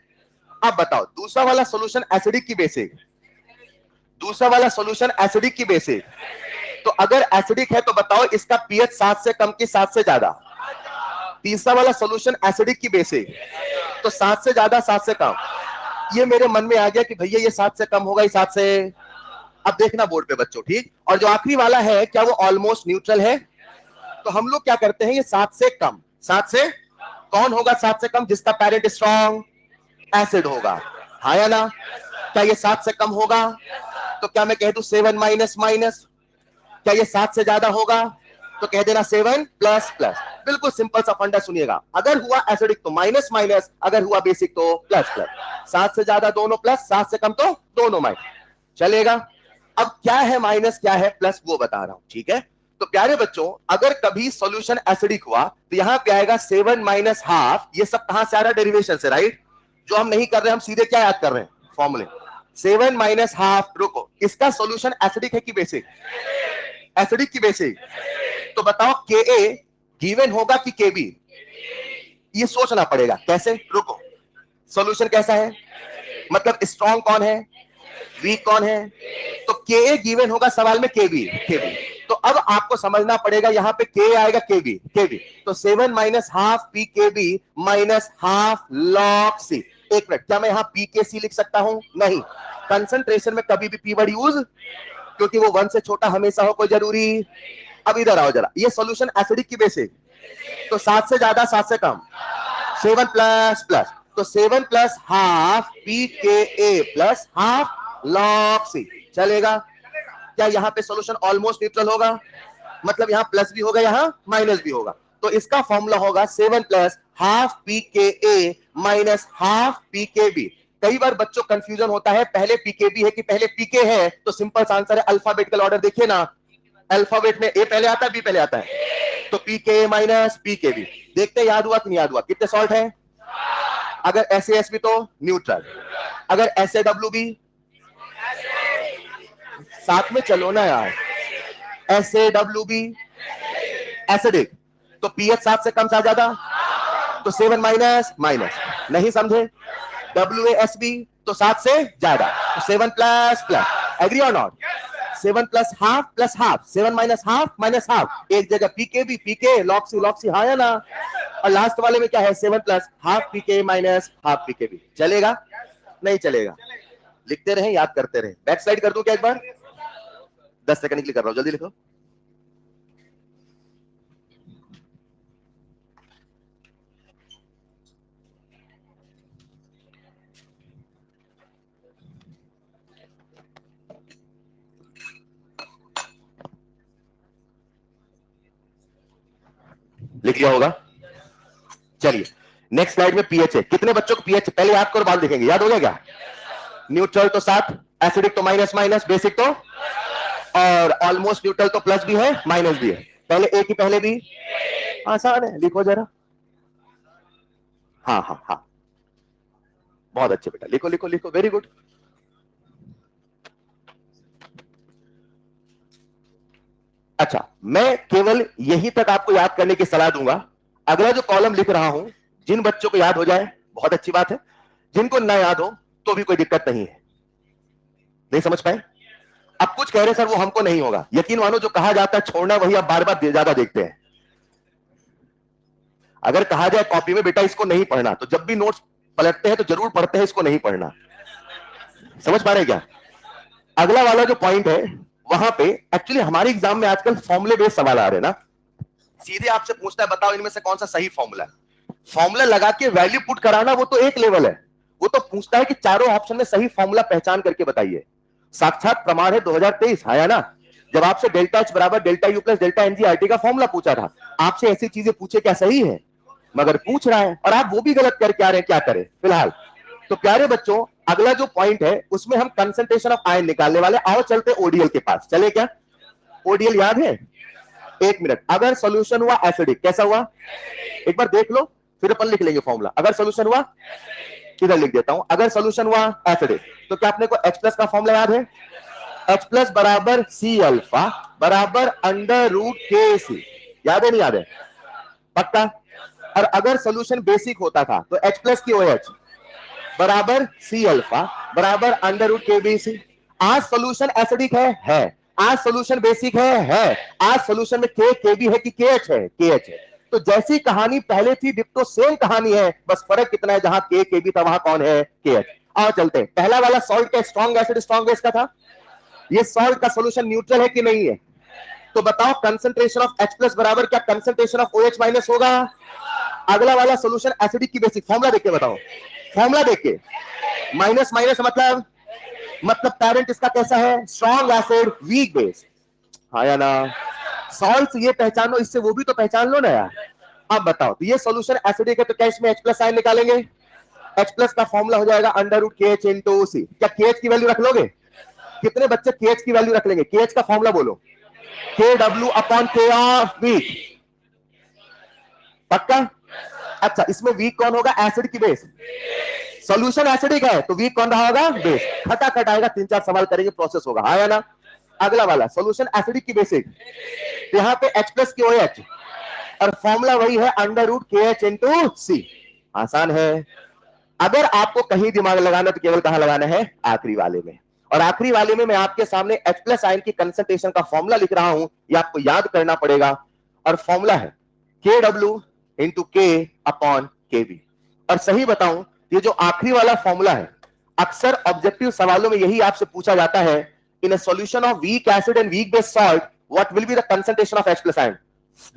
अब बताओ दूसरा वाला सॉल्यूशन एसिडिक की बेसिक, दूसरा वाला सॉल्यूशन एसिडिक की बेसिक। तो अगर एसिडिक है तो बताओ इसका पीएच 7 से कम कि 7 से ज्यादा। तीसरा वाला सॉल्यूशन एसिडिक की बेसिक, तो 7 से ज्यादा 7 से कम। ये मेरे मन में आ गया कि भैया ये 7 से कम होगा, ये 7 से। अब देखना बोर्ड पे बच्चों, ठीक। और जो आखिरी वाला है क्या वो ऑलमोस्ट न्यूट्रल है। तो हम लोग क्या करते हैं, ये 7 से कम, 7 से कौन होगा, 7 से कम जिसका पेरेंट स्ट्रॉन्ग एसिड होगा, हाँ या ना। क्या ये 7 से कम होगा, तो क्या मैं कह दूं 7 माइनस माइनस। क्या ये 7 से ज्यादा होगा, तो कह देना 7 प्लस प्लस। बिल्कुल सिंपल सा फंडा सुनिएगा, अगर हुआ एसिडिक तो माइनस माइनस, अगर हुआ बेसिक तो प्लस प्लस। 7 से ज्यादा दोनों प्लस, 7 से कम तो दोनों माइनस, चलेगा। अब क्या है माइनस क्या है प्लस वो बता रहा हूं, ठीक है। तो प्यारे बच्चों अगर कभी सॉल्यूशन एसिडिक हुआ तो यहां पे आएगा 7 माइनस हाफ। ये सब कहां से आ रहा है, डेरिवेशन से, राइट। जो हम नहीं कर रहे, हम सीधे क्या याद कर रहे हैं, फॉर्मूले। 7 माइनस हाफ, रुको, इसका सॉल्यूशन एसिडिक है कि बेसिक, एसिडिक की बेसिक। तो बताओ के ए गिवन होगा कि के बी, ये सोचना पड़ेगा कैसे, रुको। सॉल्यूशन कैसा है, मतलब स्ट्रॉन्ग कौन है, वीक कौन है? तो के गिवन होगा सवाल में केबी, केबी। तो अब आपको समझना पड़ेगा यहां पे के आएगा केबी, केबी। तो 7 माइनस हाफ पी के बी माइनस हाफ लॉग सी। एक मिनट, क्या मैं यहां पी के सी लिख सकता हूं? नहीं। कंसंट्रेशन में कभी भी पी वर्ड यूज, क्योंकि वो 1 से छोटा हमेशा हो, कोई जरूरी। अब इधर आओ जरा, ये सॉल्यूशन एसिडिक की बेसिक, तो 7 से ज्यादा 7 से कम, 7 प्लस प्लस, तो 7 प्लस हाफ पी के ए प्लस हाफ लॉग सी चलेगा। क्या यहां पे सॉल्यूशन ऑलमोस्ट न्यूट्रल होगा? मतलब यहां प्लस भी होगा, यहां माइनस भी होगा। तो इसका फॉर्मूला होगा 7 प्लस हाफ पी के ए माइनस हाफ पी के बी। कई बार बच्चों कंफ्यूजन होता है, पहले पीकेबी है कि पहले पीके है। तो सिंपल आंसर है अल्फाबेटिकल ऑर्डर, देखिए ना, अल्फाबेट में ए पहले आता है, बी पहले आता है। तो पीके माइनस पीकेबी, देखते हैं याद हुआ कि नहीं याद हुआ। कितने सॉल्ट है? अगर एस भी तो न्यूट्रल, अगर एस भी साथ में चलो ना यार, एस बी एसिडिक, तो पीएच 7 से कम से ज्यादा, तो 7 माइनस माइनस, नहीं समझे? WASB तो 7 से ज्यादा, तो 7 प्लस प्लस, एग्री और not? 7 plus half 7 minus half, एक जगह पीके लॉक्सी हाँ या ना? और लास्ट वाले में क्या है? 7 प्लस हाफ पीके माइनस हाफ पीके भी। चलेगा? नहीं चलेगा? लिखते रहे, याद करते रहे। बैक साइड कर दूं क्या एक बार? 10 सेकंड के लिए कर रहा हूं, जल्दी लिखो। लिख लिया होगा? चलिए नेक्स्ट स्लाइड में पीएच है। कितने बच्चों को पीएच पहले याद करो, बाद देखेंगे। याद हो गया क्या? न्यूट्रल तो 7, एसिडिक तो माइनस माइनस, बेसिक तो, और ऑलमोस्ट न्यूट्रल तो प्लस भी है माइनस भी है। पहले ए की पहले भी, आसान है, लिखो जरा। हाँ हाँ हाँ, बहुत अच्छे बेटा, लिखो लिखो लिखो, वेरी गुड। अच्छा, मैं केवल यही तक आपको याद करने की सलाह दूंगा। अगला जो कॉलम लिख रहा हूं, जिन बच्चों को याद हो जाए बहुत अच्छी बात है, जिनको ना याद हो तो भी कोई दिक्कत नहीं है। नहीं समझ पाए? अब कुछ कह रहे सर वो हमको नहीं होगा, यकीन मानो जो कहा जाता है छोड़ना वही आप बार बार ज्यादा देखते हैं। अगर कहा जाए कॉपी में बेटा इसको नहीं पढ़ना, तो जब भी नोट्स पलटते हैं तो जरूर पढ़ते हैं इसको नहीं पढ़ना। समझ पा रहे क्या? अगला वाला जो पॉइंट है, वहां पे एक्चुअली हमारे एग्जाम में आजकल फॉर्मुले बेस्ड सवाल आ रहे हैं ना। सीधे आपसे पूछता है बताओ इनमें से कौन सा सही फॉर्मूला है। फॉर्मूला लगा के वैल्यू पुट कराना वो तो एक लेवल है, वो तो पूछता है कि चारों ऑप्शन में सही फॉर्मूला पहचान करके बताइए। साक्षात प्रमाण है 2023 आया ना, जब आपसे डेल्टा एच बराबर डेल्टा यू प्लस डेल्टा एनजीआरटी का फॉर्मूला पूछा था। आपसे ऐसी चीजें पूछे क्या सही है? मगर पूछ रहा है और आप वो भी गलत करके आ रहे हैं, क्या करें फिलहाल? तो प्यारे बच्चों, अगला जो पॉइंट है उसमें हम कंसंट्रेशन ऑफ आयन निकालने वाले। आओ चलते ओडीएल के पास, चले क्या? ओडीएल याद है? एक मिनट, अगर सॉल्यूशन हुआ एसिडिक, कैसा हुआ? एक बार देख लो, फिर अपन लिख लेंगे फॉर्मूला। अगर सॉल्यूशन हुआ, किधर लिख देता हूं, अगर सॉल्यूशन हुआ एसिडिक, तो क्या अपने को H प्लस का फॉर्मूला याद है? H प्लस बराबर सी अल्फा बराबर अंडर रूट के सी। याद है नहीं याद है? पक्का? और अगर सॉल्यूशन बेसिक होता था तो H प्लस की OH बराबर सी अल्फा बराबर अंडर रूट के बी सी। आज सॉल्यूशन एसिडिक है। आज सॉल्यूशन बेसिक है। आज सॉल्यूशन में के बी है कि के एच है। तो जैसी कहानी पहले थी डिप्टो सेम कहानी है, बस फर्क कितना है, जहां के बी था वहां कौन है? के एच। आओ चलते हैं। पहला वाला सॉल्ट का स्ट्रॉन्ग एसिड स्ट्रॉन्ग बेस का था। ये सॉल्ट का सॉल्यूशन न्यूट्रल है कि नहीं है? तो बताओ कंसंट्रेशन ऑफ H प्लस बराबर क्या कंसंट्रेशन ऑफ OH माइनस होगा? अगला वाला सॉल्यूशन एसिडिक की बेसिक, फॉर्मूला देख के बताओ, फॉर्मूला देख के। माइनस माइनस मतलब पेरेंट इसका कैसा है? स्ट्रॉन्ग एसिड वीक बेस, हाँ या ना? सॉल्ट ये पहचानो, इससे वो भी तो पहचान लो ना यार। अब बताओ, तो ये सॉल्यूशन एसिडिक है तो क्या इसमें H प्लस आयन निकालेंगे? H प्लस का फॉर्मूला हो जाएगा under root K H into सी। क्या के एच की वैल्यू रख लोगे? कितने बच्चे के एच की वैल्यू रख लेंगे? के एच का फॉर्मूला बोलो, के W upon K of week. पक्का? अच्छा, इसमें वीक कौन होगा? एसिड की बेस। सॉल्यूशन एसिडिक है तो वीक कौन रहा होगा? बेस। खटाखट आएगा, 3-4 सवाल करेंगे, प्रोसेस होगा, हाँ या ना? अगला वाला सॉल्यूशन एसिडिक की बेसिक, तो यहां पे H प्लस की OH और फॉर्मूला वही है under root K H into सी। आसान है। अगर आपको कहीं दिमाग लगाना तो केवल कहां लगाना है, आखिरी वाले में। और आखिरी वाले में मैं आपके सामने H+ आयन की कंसंट्रेशन का फॉर्मूला लिख रहा हूं, ये आपको याद करना पड़ेगा। और फॉर्मूला है KW into K upon KB। और सही बताऊं, ये जो आखिरी वाला फॉर्मूला है, अक्सर ऑब्जेक्टिव सवालों में यही आपसे पूछा जाता है, in a solution of weak acid and weak base salt what will be the concentration of H+ ion.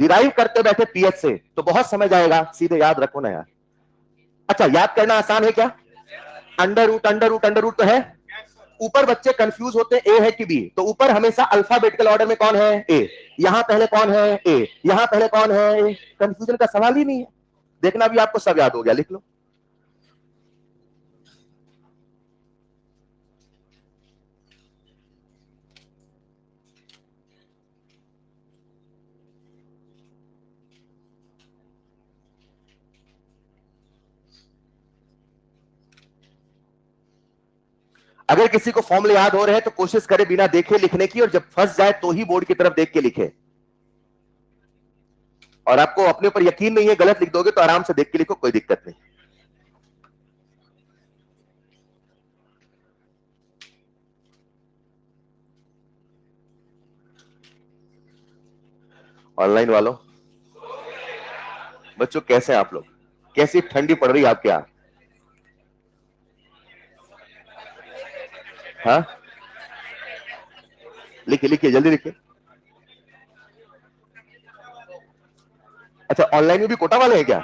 Derive करते बैठे पीएच से तो बहुत समझ आएगा, सीधे याद रखो ना यार। अच्छा, याद करना आसान है क्या? अंडर रूट तो है। ऊपर बच्चे कंफ्यूज होते हैं ए है कि बी, तो ऊपर हमेशा अल्फाबेटिकल ऑर्डर में कौन है, ए। यहां पहले कौन है, ए। यहां पहले कौन है, ए। कंफ्यूजन का सवाल ही नहीं है। देखना भी आपको सब याद हो गया, लिख लो। अगर किसी को फॉर्मूले याद हो रहे हैं तो कोशिश करे बिना देखे लिखने की, और जब फंस जाए तो ही बोर्ड की तरफ देख के लिखे। और आपको अपने ऊपर यकीन नहीं है, गलत लिख दोगे तो आराम से देख के लिखो, कोई दिक्कत नहीं। ऑनलाइन वालों, बच्चों कैसे हैं आप लोग? कैसी ठंडी पड़ रही है आपके यहां? हाँ, लिखिए लिखिए, जल्दी लिखिए। अच्छा, ऑनलाइन में भी कोटा वाले हैं क्या?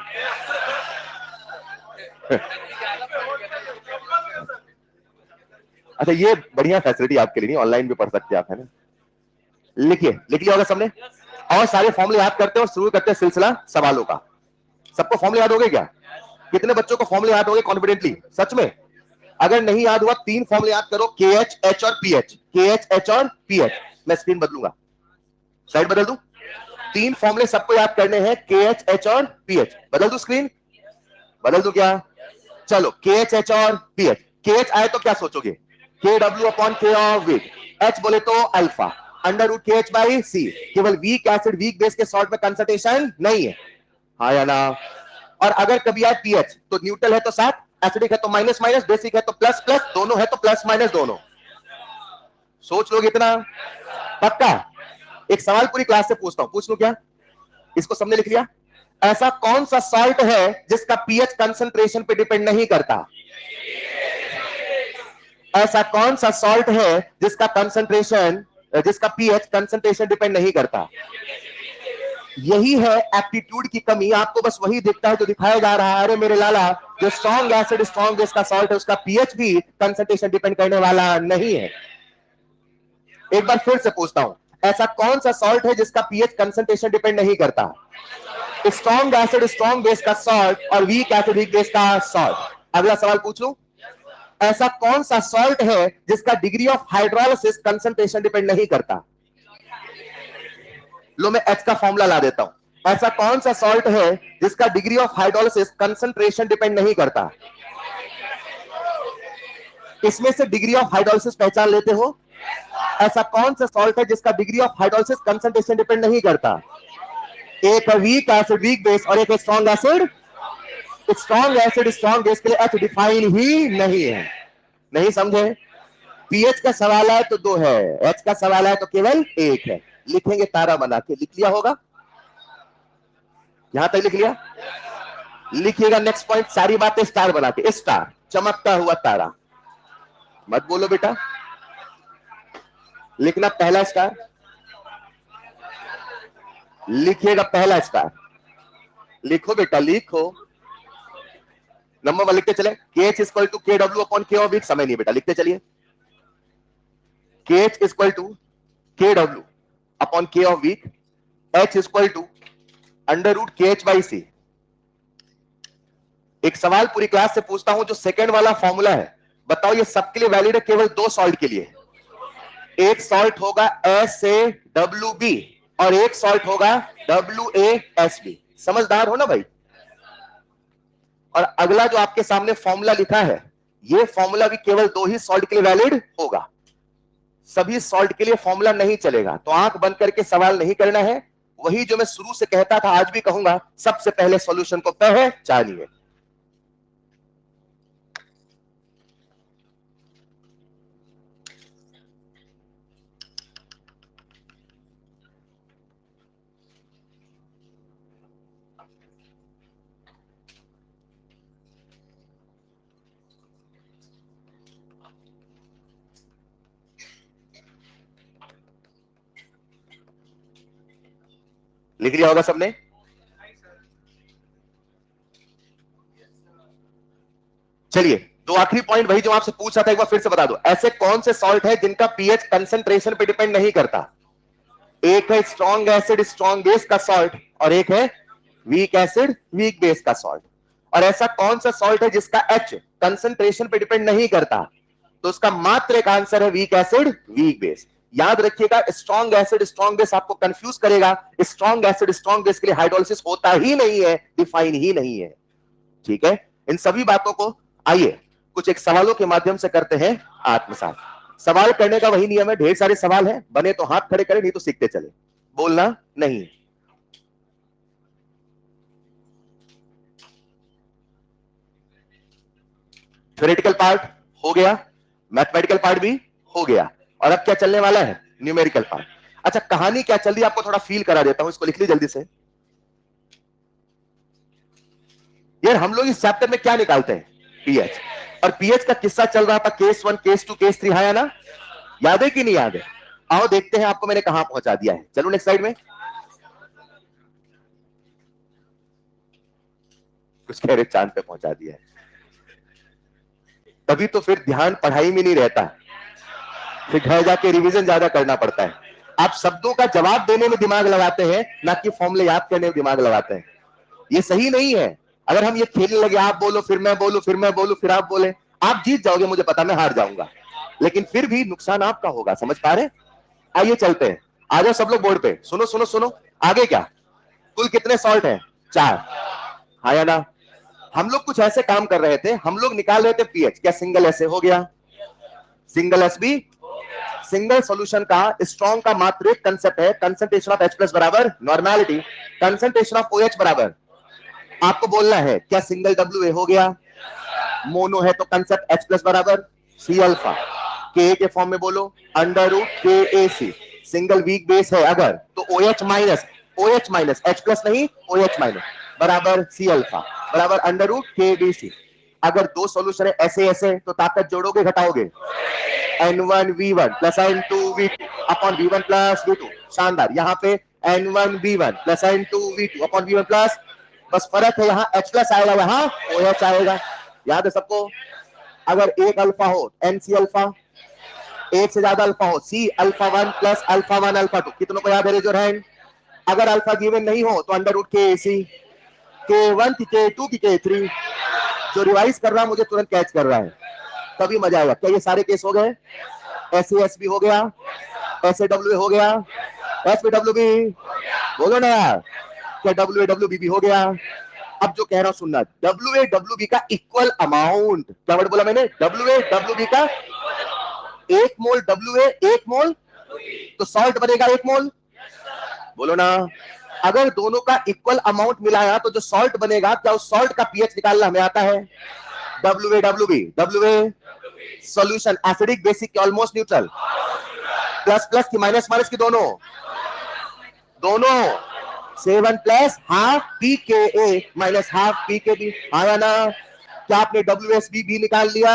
अच्छा, ये बढ़िया फैसिलिटी आपके लिए, नहीं ऑनलाइन भी पढ़ सकते आप, है ना। लिखिए, लिख लिया होगा सबने। और सारे फॉर्मूले याद करते हैं और शुरू करते हैं सिलसिला सवालों का। सबको फॉर्मूले याद हो गए क्या? कितने बच्चों को फॉर्मूले याद हो गए कॉन्फिडेंटली, सच में? अगर नहीं याद हुआ, 3 फॉर्मूले याद करो, KH, H और PH। KH, H और PH। मैं स्क्रीन बदलूंगा, स्लाइड बदल दूं। 3 फॉर्मूले सबको याद करने हैं, KH, H और PH। बदल दूं स्क्रीन? बदल दूं क्या? चलो, KH, H और PH। KH आए तो क्या सोचोगे? KW upon K of weak. H बोले तो alpha, under root KH by C। केवल वीक एसिड वीक बेस के सॉल्ट में कंसंट्रेशन नहीं है, हाँ या ना? और अगर कभी आए पीएच तो न्यूट्रल है तो साथ, एसिडिक है तो माइनस माइनस, बेसिक है तो प्लस प्लस, दोनों है तो प्लस माइनस दोनों। सोच लोगे इतना? पक्का? एक सवाल पूरी क्लास से पूछता हूं, पूछ लो क्या? इसको सबने लिख लिया? ऐसा कौन सा सॉल्ट है जिसका पीएच कंसंट्रेशन पे डिपेंड नहीं करता? ऐसा कौन सा सॉल्ट है जिसका कंसंट्रेशन, जिसका पीएच कंसंट्रेशन डिपेंड नहीं करता? यही है एप्टीट्यूड की कमी। आपको बस वही दिखता है जो दिखाया जा रहा है। अरे मेरे लाला, जो स्ट्रॉन्ग एसिड स्ट्रॉन्ग बेस का सॉल्ट है उसका पीएच भी कंसंट्रेशन डिपेंड करने वाला नहीं है। एक बार फिर से पूछता हूं, ऐसा कौन सा सॉल्ट है जिसका पीएच कंसंट्रेशन डिपेंड नहीं करता? स्ट्रॉन्ग एसिड स्ट्रॉन्ग बेस का सॉल्ट और वीक एसिड वीक बेस का सॉल्ट। अगला सवाल पूछ लूं, ऐसा कौन सा सॉल्ट है जिसका degree of hydrolysis concentration depend नहीं करता? लो, मैं H का फॉर्मूला ला देता हूं। ऐसा कौन सा सॉल्ट है जिसका degree of hydrolysis concentration depend नहीं करता? इसमें से डिग्री ऑफ हाइड्रोलिसिस पहचान लेते हो? ऐसा कौन सा सॉल्ट है जिसका degree of hydrolysis concentration depend नहीं करता? एक वीक एसिड वीक बेस और एक strong acid strong acid strong base के लिए H डिफाइन ही नहीं है। नहीं समझे? पीएच का सवाल है तो 2 है, H का सवाल है तो केवल 1 है। लिखेंगे तारा बना के, लिख लिया होगा? यहां तक लिख लिया? लिखिएगा नेक्स्ट पॉइंट, सारी बातें स्टार बना के, स्टार चमकता हुआ तारा। मत बोलो बेटा, लिखना पहला स्टार, लिखिएगा पहला स्टार। लिखो बेटा लिखो। नंबर 1 लिखते चले, KH equal to KW upon K of weak. समय नहीं बेटा, लिखते चलिए। KH equal to KW upon K of weak. H equal to under root KH by C। एक सवाल पूरी क्लास से पूछता हूं, जो सेकंड वाला फॉर्मूला है, बताओ ये सबके लिए वैलिड है, केवल 2 सॉल्ट के लिए। एक सॉल्ट होगा SaWb और एक सॉल्ट होगा WaSb। समझदार हो ना भाई? और अगला जो आपके सामने फॉर्मूला लिखा है, ये फॉर्मूला भी केवल 2 ही सॉल्ट के लिए वैलिड होगा, सभी सॉल्ट के लिए फॉर्मूला नहीं चलेगा। तो आंख बंद करके सवाल नहीं करना है, वही जो मैं शुरू से कहता था आज भी कहूंगा, सबसे पहले सॉल्यूशन को पहचानिए। लिख लिया होगा सबने? चलिए, दो आखिरी पॉइंट वही जो आपसे पूछ रहा था, एक बार फिर से बता दो। ऐसे कौन से सॉल्ट है जिनका पीएच कंसंट्रेशन पे डिपेंड नहीं करता? एक है स्ट्रॉन्ग एसिड स्ट्रॉन्ग बेस का सॉल्ट, और एक है वीक एसिड वीक बेस का सॉल्ट। और ऐसा कौन सा सॉल्ट है जिसका एच कंसंट्रेशन पे डिपेंड नहीं करता? तो उसका मात्र एक आंसर है वीक एसिड वीक बेस। याद रखिएगा, स्ट्रॉन्ग एसिड स्ट्रॉन्ग बेस आपको कंफ्यूज करेगा। स्ट्रॉन्ग एसिड स्ट्रॉन्ग बेस के लिए हाइड्रोलिसिस होता ही नहीं है, डिफाइन ही नहीं है। ठीक है, इन सभी बातों को आइए कुछ एक सवालों के माध्यम से करते हैं आत्मसात। सवाल करने का वही नियम है, ढेर सारे सवाल हैं, बने तो हाथ खड़े करें, नहीं तो सीखते चले, बोलना नहीं। थ्योरेटिकल पार्ट हो गया, मैथमेटिकल पार्ट भी हो गया, और अब क्या चलने वाला है? Numerical part. अच्छा, कहानी क्या चल रही है आपको थोड़ा फील करा देता हूं, इसको लिख ली जल्दी से। यार हम लोग इस चैप्टर में क्या निकालते हैं? पीएच। और पीएच का किस्सा चल रहा था, केस 1 केस 2 केस 3, है ना? याद है कि नहीं याद है? आओ देखते हैं आपको मैंने कहां पहुंचा दिया है। चलो नेक्स्ट स्लाइड में। कुछ कह रहे चांद पे पहुंचा दिया है। तभी तो फिर ध्यान पढ़ाई में नहीं रहता, फिर घर जाके रिवीजन ज्यादा करना पड़ता है। आप शब्दों का जवाब देने में दिमाग लगाते हैं, ना कि फॉर्मूले याद करने में दिमाग लगाते हैं। ये सही नहीं है। अगर हम ये खेलने लगे, आप बोलो फिर मैं बोलूं, फिर मैं बोलूं फिर आप बोले, आप जीत जाओगे, मुझे पता, मैं हार जाऊंगा, लेकिन फिर भी नुकसान आपका होगा। समझ पा रहे? आइए चलते हैं, आ जाओ सब लोग बोर्ड पे। सुनो सुनो सुनो, आगे क्या? कुल कितने सॉल्ट हैं? 4, हाँ या ना? हम लोग कुछ ऐसे काम कर रहे थे, हम लोग निकाल रहे थे पीएच। क्या सिंगल एस हो गया? Single S B. Single solution का स्ट्रॉन्ग का मात्र एक कंसेप्ट है, कंसंट्रेशन ऑफ H प्लस बराबर नॉर्मेलिटी, कंसंट्रेशन ऑफ OH बराबर। आपको बोलना है क्या सिंगल WA हो गया? मोनो है तो कंसेप्ट H प्लस बराबर C अल्फा। के के फॉर्म में बोलो, under root KAC। Single weak base है अगर, तो OH माइनस H प्लस नहीं, OH माइनस बराबर C अल्फा बराबर अंडर रूट KBC। अगर दो सॉल्यूशन है ऐसे ऐसे, तो ताकत जोड़ोगे घटाओगे? N1V1 plus N2V2 upon V1 plus V2। शानदार। यहाँ पे N1V1 plus N2V2 upon V1 plus, बस फर्क है यहाँ H प्लस आएगा, यहाँ OH आएगा। याद है सबको? अगर एक अल्फा हो NC अल्फा, एक से ज्यादा अल्फा हो C alpha 1 plus alpha 1 alpha 2। कितनों को याद है? Raise your hand. अगर अल्फा गिवन नहीं हो तो अंडर रूट KAC, K1 की K2 की K3। जो रिवाइज कर रहा मुझे तुरंत कैच कर रहा है, तभी मजा आएगा। क्या ये सारे केस हो गए? SAS भी हो गया, SAW हो गया, SBWB बोलो ना यार। क्या WAWB भी हो गया? अब जो कह रहा हूं सुनना, WAWB का इक्वल अमाउंट, क्या वर्ड बोला मैंने? WAWB का एक मोल WA एक मोल, तो सॉल्ट बनेगा एक मोल, बोलो ना। अगर दोनों का इक्वल अमाउंट मिलाया तो जो सॉल्ट बनेगा, क्या उस सॉल्ट का पीएच निकालना हमें आता है? WAWB, WA solution acidic basic almost neutral, plus plus की माइनस माइनस की दोनों, दोनों 7 plus half pKa minus half pKb। आया ना? क्या आपने WSB भी निकाल लिया?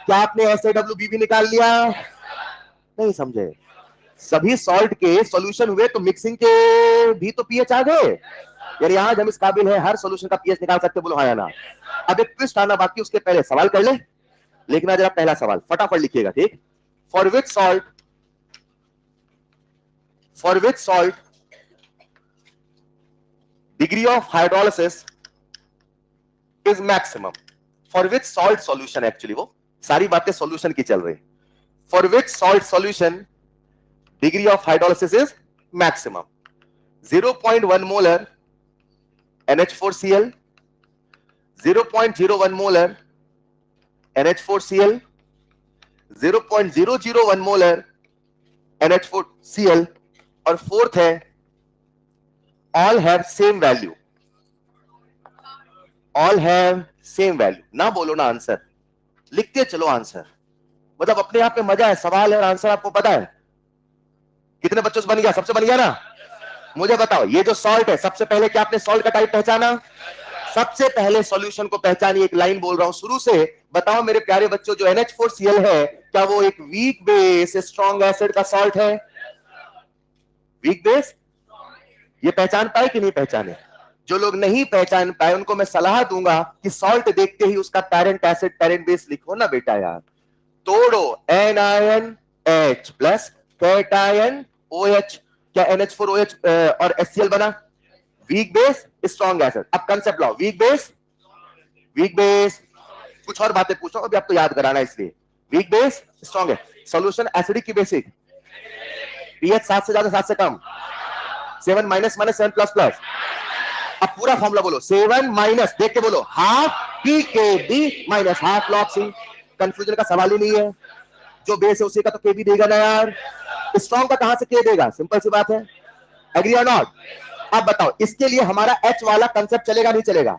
क्या आपने SAWB भी निकाल लिया? नहीं समझे? सभी सॉल्ट के सॉल्यूशन हुए तो मिक्सिंग के भी तो पीएच आ गए। यार आज हम इस काबिल है हर सॉल्यूशन का पीएच निकाल सकते, बोलो हाँ या ना? अब एक ट्विस्ट आना बाकी, उसके पहले सवाल कर ले। लिखना जरा पहला सवाल, फटाफट लिखिएगा, ठीक? For which salt degree of hydrolysis is maximum. For which salt solution, actually वो सारी बातें सॉल्यूशन की चल रही। For which salt solution degree of hydrolysis is maximum? 0.1 molar NH4Cl, 0.01 molar NH4Cl, 0.001 molar NH4Cl, और फोर्थ है all have same value. All have same value ना बोलो ना आंसर, लिखते चलो आंसर। मतलब अपने आप में मजा है, सवाल है और आंसर आपको पता है। कितने बच्चों से बन गया? सबसे बन गया ना? मुझे बताओ, ये जो सॉल्ट है, सबसे पहले क्या आपने सॉल्ट का टाइप पहचाना? सबसे पहले सॉल्यूशन को पहचानिए। एक लाइन बोल रहा हूं शुरू से, बताओ मेरे प्यारे बच्चों, जो NH4Cl है, क्या वो एक वीक बेस स्ट्रॉन्ग एसिड का सॉल्ट है? वीक बेस ये पहचान पाए कि नहीं पहचाने? जो लोग नहीं पहचान पाए उनको मैं सलाह दूंगा कि सॉल्ट देखते ही उसका पेरेंट एसिड पेरेंट बेस लिखो ना बेटा यार। तोड़ो, anion H plus cation OH, क्या NH4OH और HCl बना? Weak base strong acid. अब कंसेप्ट लाओ, वीक बेस कुछ और बातें पूछो अभी आपको याद कराना इसलिए। वीक बेस स्ट्रॉन्ग है, सॉल्यूशन एसिडिक की बेसिक, पीएच 7 से ज्यादा 7 से कम, 7 माइनस माइनस 7 प्लस प्लस। अब पूरा फॉर्मूला बोलो, 7 माइनस देख के बोलो, half pKb minus half log C. Confusion का सवाल ही नहीं है, जो बेस है उसी का तो के भी देगा ना यार। स्ट्रॉन्ग का कहां से के देगा? सिंपल सी बात है। एग्री और नॉट? अब बताओ, इसके लिए हमारा एच वाला कंसेप्ट चलेगा नहीं चलेगा?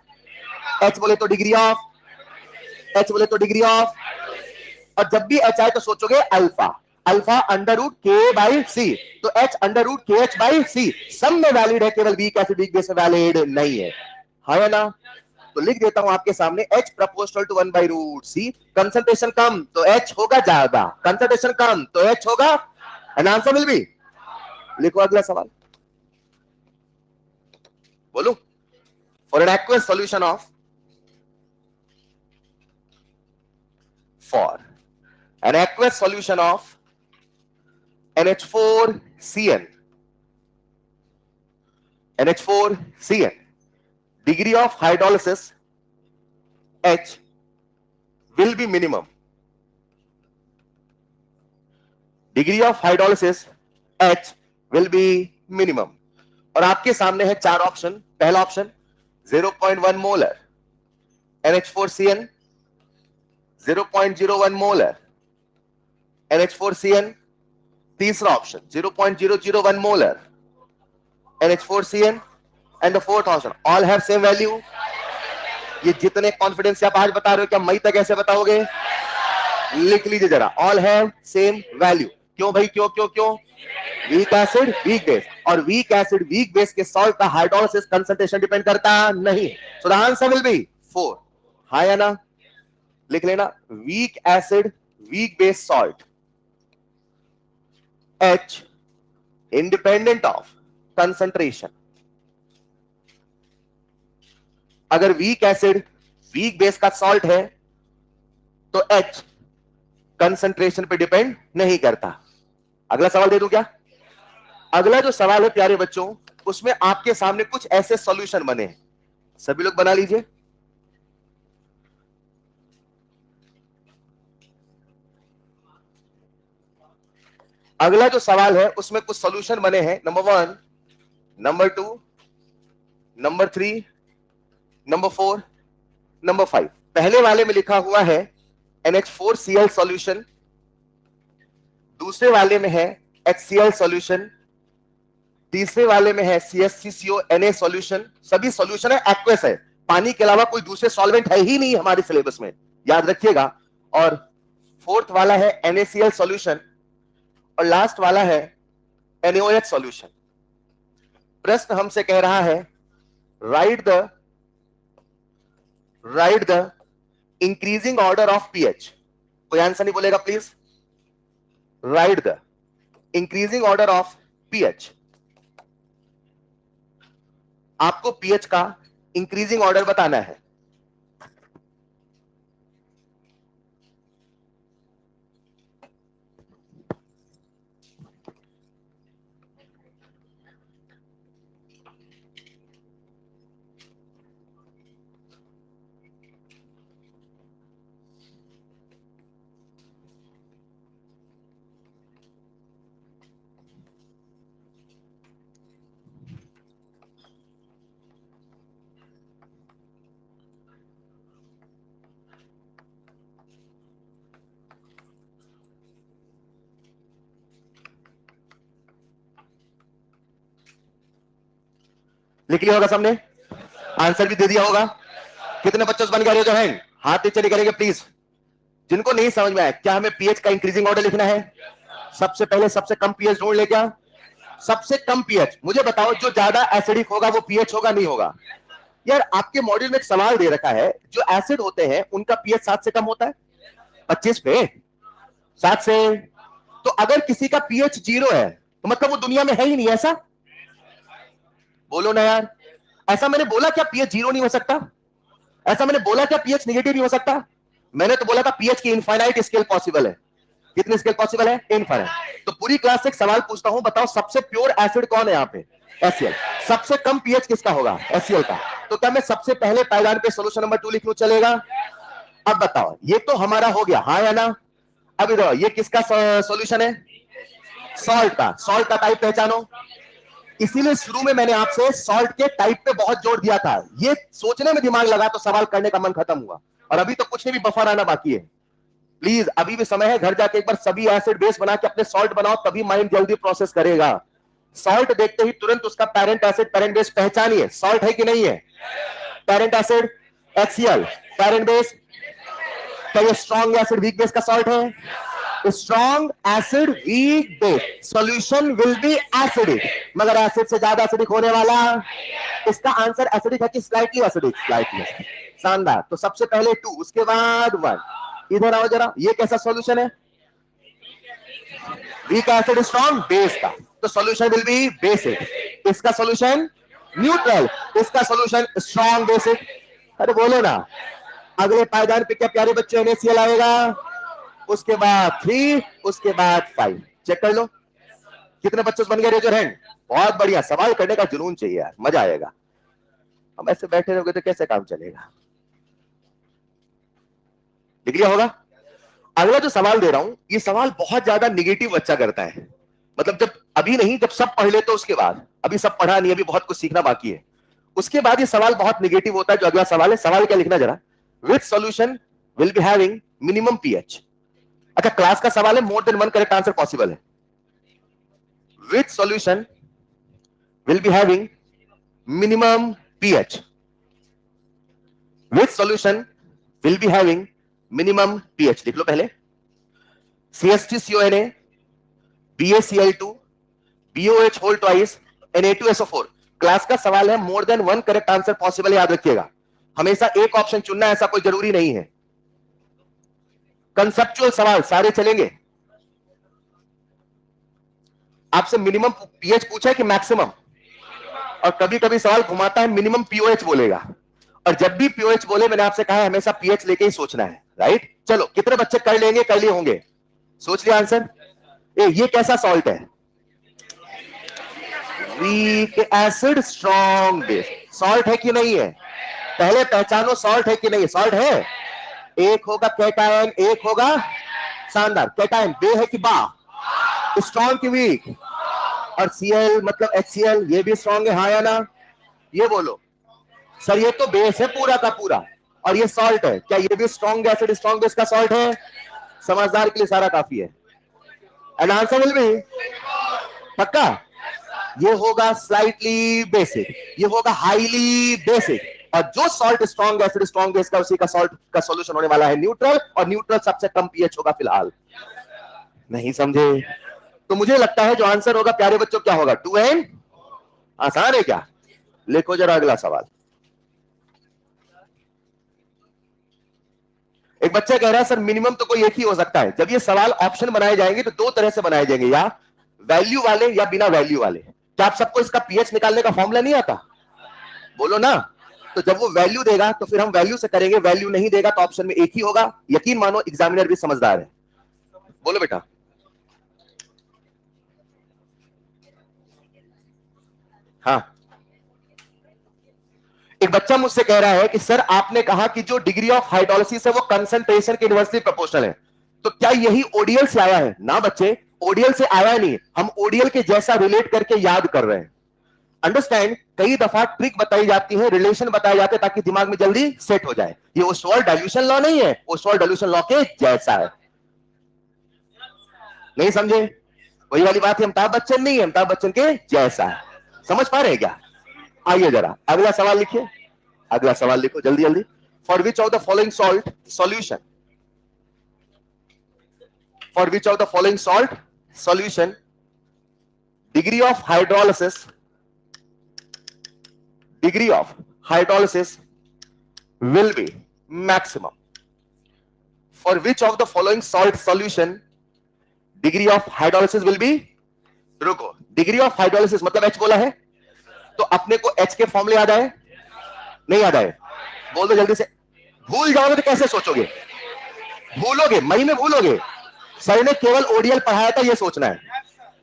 एच बोले तो डिग्री ऑफ, एच बोले तो डिग्री ऑफ, और जब भी एच आए तो सोचोगे alpha, alpha under root K by C, तो H under root K H by सी सब में वैलिड है, केवल वीक एसिड वीक बेस में वैलिड नहीं है। है ना? तो लिख देता हूं आपके सामने, H proportional to 1 by root C. Concentration कम तो H होगा ज्यादा, कंसंट्रेशन कम तो H होगा, एंड आंसर विल बी। लिखो अगला सवाल, बोलो। For an aqueous solution of, for an aqueous solution of NH4Cl, NH4Cl, degree of hydrolysis H will be minimum. Degree of hydrolysis H will be minimum. और आपके सामने है चार ऑप्शन। पहला option 0.1 molar NH4Cl, 0.01 molar NH4Cl, तीसरा option 0.001 molar NH4Cl, and the fourth option all have same value. ये जितने confidence से आप आज बता रहे हो, क्या मई तक ऐसे बताओगे? लिख लीजिए जरा, ऑल हैव सेम वैल्यू। क्यों भाई, क्यों क्यों क्यों? वीक एसिड वीक बेस, और वीक एसिड वीक बेस के सॉल्ट का हाइड्रोलिसिस कंसंट्रेशन डिपेंड करता नहीं। So the answer will be 4। हां या ना? लिख लेना, week acid weak base salt H independent of concentration. अगर वीक एसिड वीक बेस का सॉल्ट है तो H कंसंट्रेशन पे डिपेंड नहीं करता। अगला सवाल दे दूं क्या? अगला जो सवाल है प्यारे बच्चों, उसमें आपके सामने कुछ ऐसे सॉल्यूशन बने, सभी लोग बना लीजिए। अगला जो सवाल है उसमें कुछ सॉल्यूशन बने हैं, number 1, number 2, number 3, number 4, number 5। पहले वाले में लिखा हुआ है NH4Cl सॉल्यूशन, दूसरे वाले में है HCl सॉल्यूशन, तीसरे वाले में है CH3CONA सॉल्यूशन। सभी सॉल्यूशन है, एक्वस है, पानी के अलावा कोई दूसरे सॉल्वेंट है ही नहीं हमारे सिलेबस में, याद रखिएगा। और फोर्थ वाला है NaCl सॉल्यूशन, और लास्ट वाला है NaOH सॉल्यूशन। प्रश्न हमसे कह रहा है right the increasing order of pH. कोई आंसर नहीं बोलेगा please. Right the increasing order of pH. आपको पीएच का इंक्रीजिंग ऑर्डर बताना है। लिख लिया होगा सबने, आंसर भी दे दिया होगा। कितने बच्चों से बन गया? जो है हाथ नीचे नहीं करेंगे प्लीज। जिनको नहीं समझ में आया, क्या हमें पीएच का इंक्रीजिंग ऑर्डर लिखना है? सबसे पहले सबसे कम पीएच ढूंढ ले। क्या सबसे कम पीएच? मुझे बताओ, जो ज्यादा एसिडिक होगा वो पीएच होगा नहीं होगा? यार आपके मॉड्यूल में एक सवाल दे रखा है, जो एसिड होते हैं उनका पीएच 7 से कम होता है। 25 पे 7 से, तो अगर किसी का पीएच 0 है तो मतलब वो दुनिया में है ही नहीं, ऐसा? बोलो ना यार, ऐसा मैंने बोला क्या पीएच जीरो नहीं हो सकता? ऐसा मैंने बोला क्या पीएच नेगेटिव नहीं हो सकता? मैंने तो बोला था पीएच की इनफाइनाइट स्केल पॉसिबल है। कितनी स्केल पॉसिबल है? इनफाइनाइट। तो पूरी क्लास से एक सवाल पूछता हूं, बताओ सबसे प्योर एसिड कौन है यहां पे? HCl। सबसे कम पीएच किसका होगा? HCl का। तो क्या मैं सबसे पहले पायदान पे सोल्यूशन नंबर 2 लिख लूं, चलेगा? अब बताओ, ये तो हमारा हो गया, हाँ या ना? अब इधर ये किसका सॉल्यूशन है? सॉल्ट का। सॉल्ट का टाइप पहचानो। इसीलिए शुरू में मैंने आपसे सॉल्ट के टाइप पे बहुत जोर दिया था। ये सोचने में दिमाग लगा तो सवाल करने का मन खत्म हुआ, और अभी तो कुछ नहीं भी बफर आना बाकी है। प्लीज अभी भी समय है, घर जाके एक बार सभी एसिड बेस बना के अपने सॉल्ट बनाओ, तभी माइंड जल्दी प्रोसेस करेगा। सॉल्ट देखते ही तुरंत उसका पेरेंट एसिड पेरेंट बेस पहचानिए, सॉल्ट है कि नहीं है? Parent acid HCl, parent base. क्या ये स्ट्रॉन्ग एसिड वीक बेस का सॉल्ट है? Strong acid weak base, solution will be acidic, मगर एसिड से ज्यादा एसिडिक होने वाला। इसका आंसर एसिडिक है कि स्लाइटली एसिडिक? स्लाइटली। शानदार। तो सबसे पहले 2, उसके बाद 1। इधर आओ जरा, ये कैसा सॉल्यूशन है? वीक एसिड स्ट्रॉन्ग बेस का, तो सॉल्यूशन विल बी बेसिक। इसका सॉल्यूशन न्यूट्रल, इसका सॉल्यूशन स्ट्रॉन्ग बेसिक। अरे बोलो ना, अगले पायदान पे क्या प्यारे बच्चे NaCl आएगा, उसके बाद 3, उसके बाद 5। चेक कर लो कितने बच्चे बन गए, रेजर हैंड। बहुत बढ़िया, सवाल करने का जुनून चाहिए यार, मजा आएगा। हम ऐसे बैठे रहोगे तो कैसे काम चलेगा? लिख लिया होगा? अगला जो सवाल दे रहा हूं, ये सवाल बहुत ज्यादा निगेटिव बच्चा करता है। मतलब जब अभी नहीं, जब सब पढ़ ले तो उसके बाद, अभी सब पढ़ा नहीं, अभी बहुत कुछ सीखना बाकी है, उसके बाद ये सवाल बहुत निगेटिव होता है। जो अगला सवाल है, सवाल क्या लिखना जरा, which solution will be having minimum pH. अच्छा, क्लास का सवाल है, more than 1 correct answer possible है। Which solution will be having minimum pH, which solution will be having minimum pH? लिख लो पहले। CH3CONA, BaCl2, BOH whole twice, Na2SO4। Class का सवाल है, more than 1 correct answer possible है, याद रखिएगा। हमेशा एक ऑप्शन चुनना, ऐसा कोई जरूरी नहीं है। कंसेप्चुअल सवाल सारे चलेंगे। आपसे मिनिमम पीएच पूछा है कि मैक्सिमम, और कभी कभी सवाल घुमाता है, मिनिमम पीओएच बोलेगा। और जब भी पीओएच बोले, मैंने आपसे कहा है हमेशा पीएच लेके ही सोचना है, राइट? चलो, कितने बच्चे कर लेंगे, कर लिए होंगे? सोच लिया आंसर? ये कैसा सॉल्ट है? Weak acid strong base. Salt है कि नहीं है? पहले पहचानो सॉल्ट है कि नहीं। सॉल्ट है। एक होगा कैटायन, एक होगा शानदार। कैटायन बे है कि बा? स्ट्रॉन्ग की वीक? और Cl मतलब HCl, ये भी स्ट्रॉन्ग है, हाँ या ना? ये बोलो सर, ये तो बेस है पूरा का पूरा, और ये सॉल्ट है, क्या ये भी स्ट्रॉन्ग एसिड स्ट्रॉन्ग बेस का सॉल्ट है? समझदार के लिए सारा काफी है। एंड आंसर विल बी पक्का, ये होगा स्लाइटली बेसिक, ये होगा हाईली बेसिक, और जो salt strong acid strong base का, उसी का सॉल्ट का सॉल्यूशन होने वाला है न्यूट्रल, और न्यूट्रल सबसे कम पीएच होगा फिलहाल। नहीं समझे? तो मुझे लगता है जो आंसर होगा प्यारे बच्चों, क्या होगा? 2N। आसान है क्या? लिखो जरा अगला सवाल। एक बच्चा कह रहा है सर, मिनिमम तो कोई एक ही हो सकता है। जब ये सवाल ऑप्शन बनाए जाएंगे तो 2 तरह से बनाए जाएंगे, या वैल्यू वाले या बिना वैल्यू वाले। क्या आप सबको इसका पीएच निकालने का फॉर्मूला नहीं आता? बोलो ना। तो जब वो वैल्यू देगा तो फिर हम वैल्यू से करेंगे, वैल्यू नहीं देगा तो ऑप्शन में एक ही होगा। यकीन मानो, एग्जामिनर भी समझदार है। बोलो बेटा। हाँ, एक बच्चा मुझसे कह रहा है कि सर, आपने कहा कि जो डिग्री ऑफ हाइड्रोलिसिस है वो कंसंट्रेशन के इनवर्सली प्रोपोर्शनल है, तो क्या यही ओडीएल से आया है? ना बच्चे, ओडीएल से आया नहीं, हम ओडीएल के जैसा रिलेट करके याद कर रहे हैं। अंडरस्टैंड? कई दफा ट्रिक बताई जाती है, रिलेशन बताए जाते हैं, ताकि दिमाग में जल्दी सेट हो जाए। ये ओस्वाल्ड डाइल्यूशन लॉ नहीं है, ओस्वाल्ड डाइल्यूशन लॉ के जैसा है। नहीं समझे? वही वाली बात है, अमिताभ बच्चन नहीं है, अमिताभ बच्चन के जैसा है। समझ पा रहे हैं क्या? आइए जरा अगला सवाल लिखिए। अगला सवाल लिखो जल्दी जल्दी। For which of the following salt solution, for which of the following salt solution degree of hydrolysis, degree of hydrolysis will be maximum? For which of the following salt solution degree of hydrolysis will be? रुको, degree of hydrolysis मतलब H बोला है, तो अपने को H के फॉर्मूले याद आए? नहीं याद आए? बोल दो जल्दी से। भूल जाओगे तो कैसे सोचोगे? भूलोगे, मई में भूलोगे। सर ने केवल ओडीएल पढ़ाया था, ये सोचना है।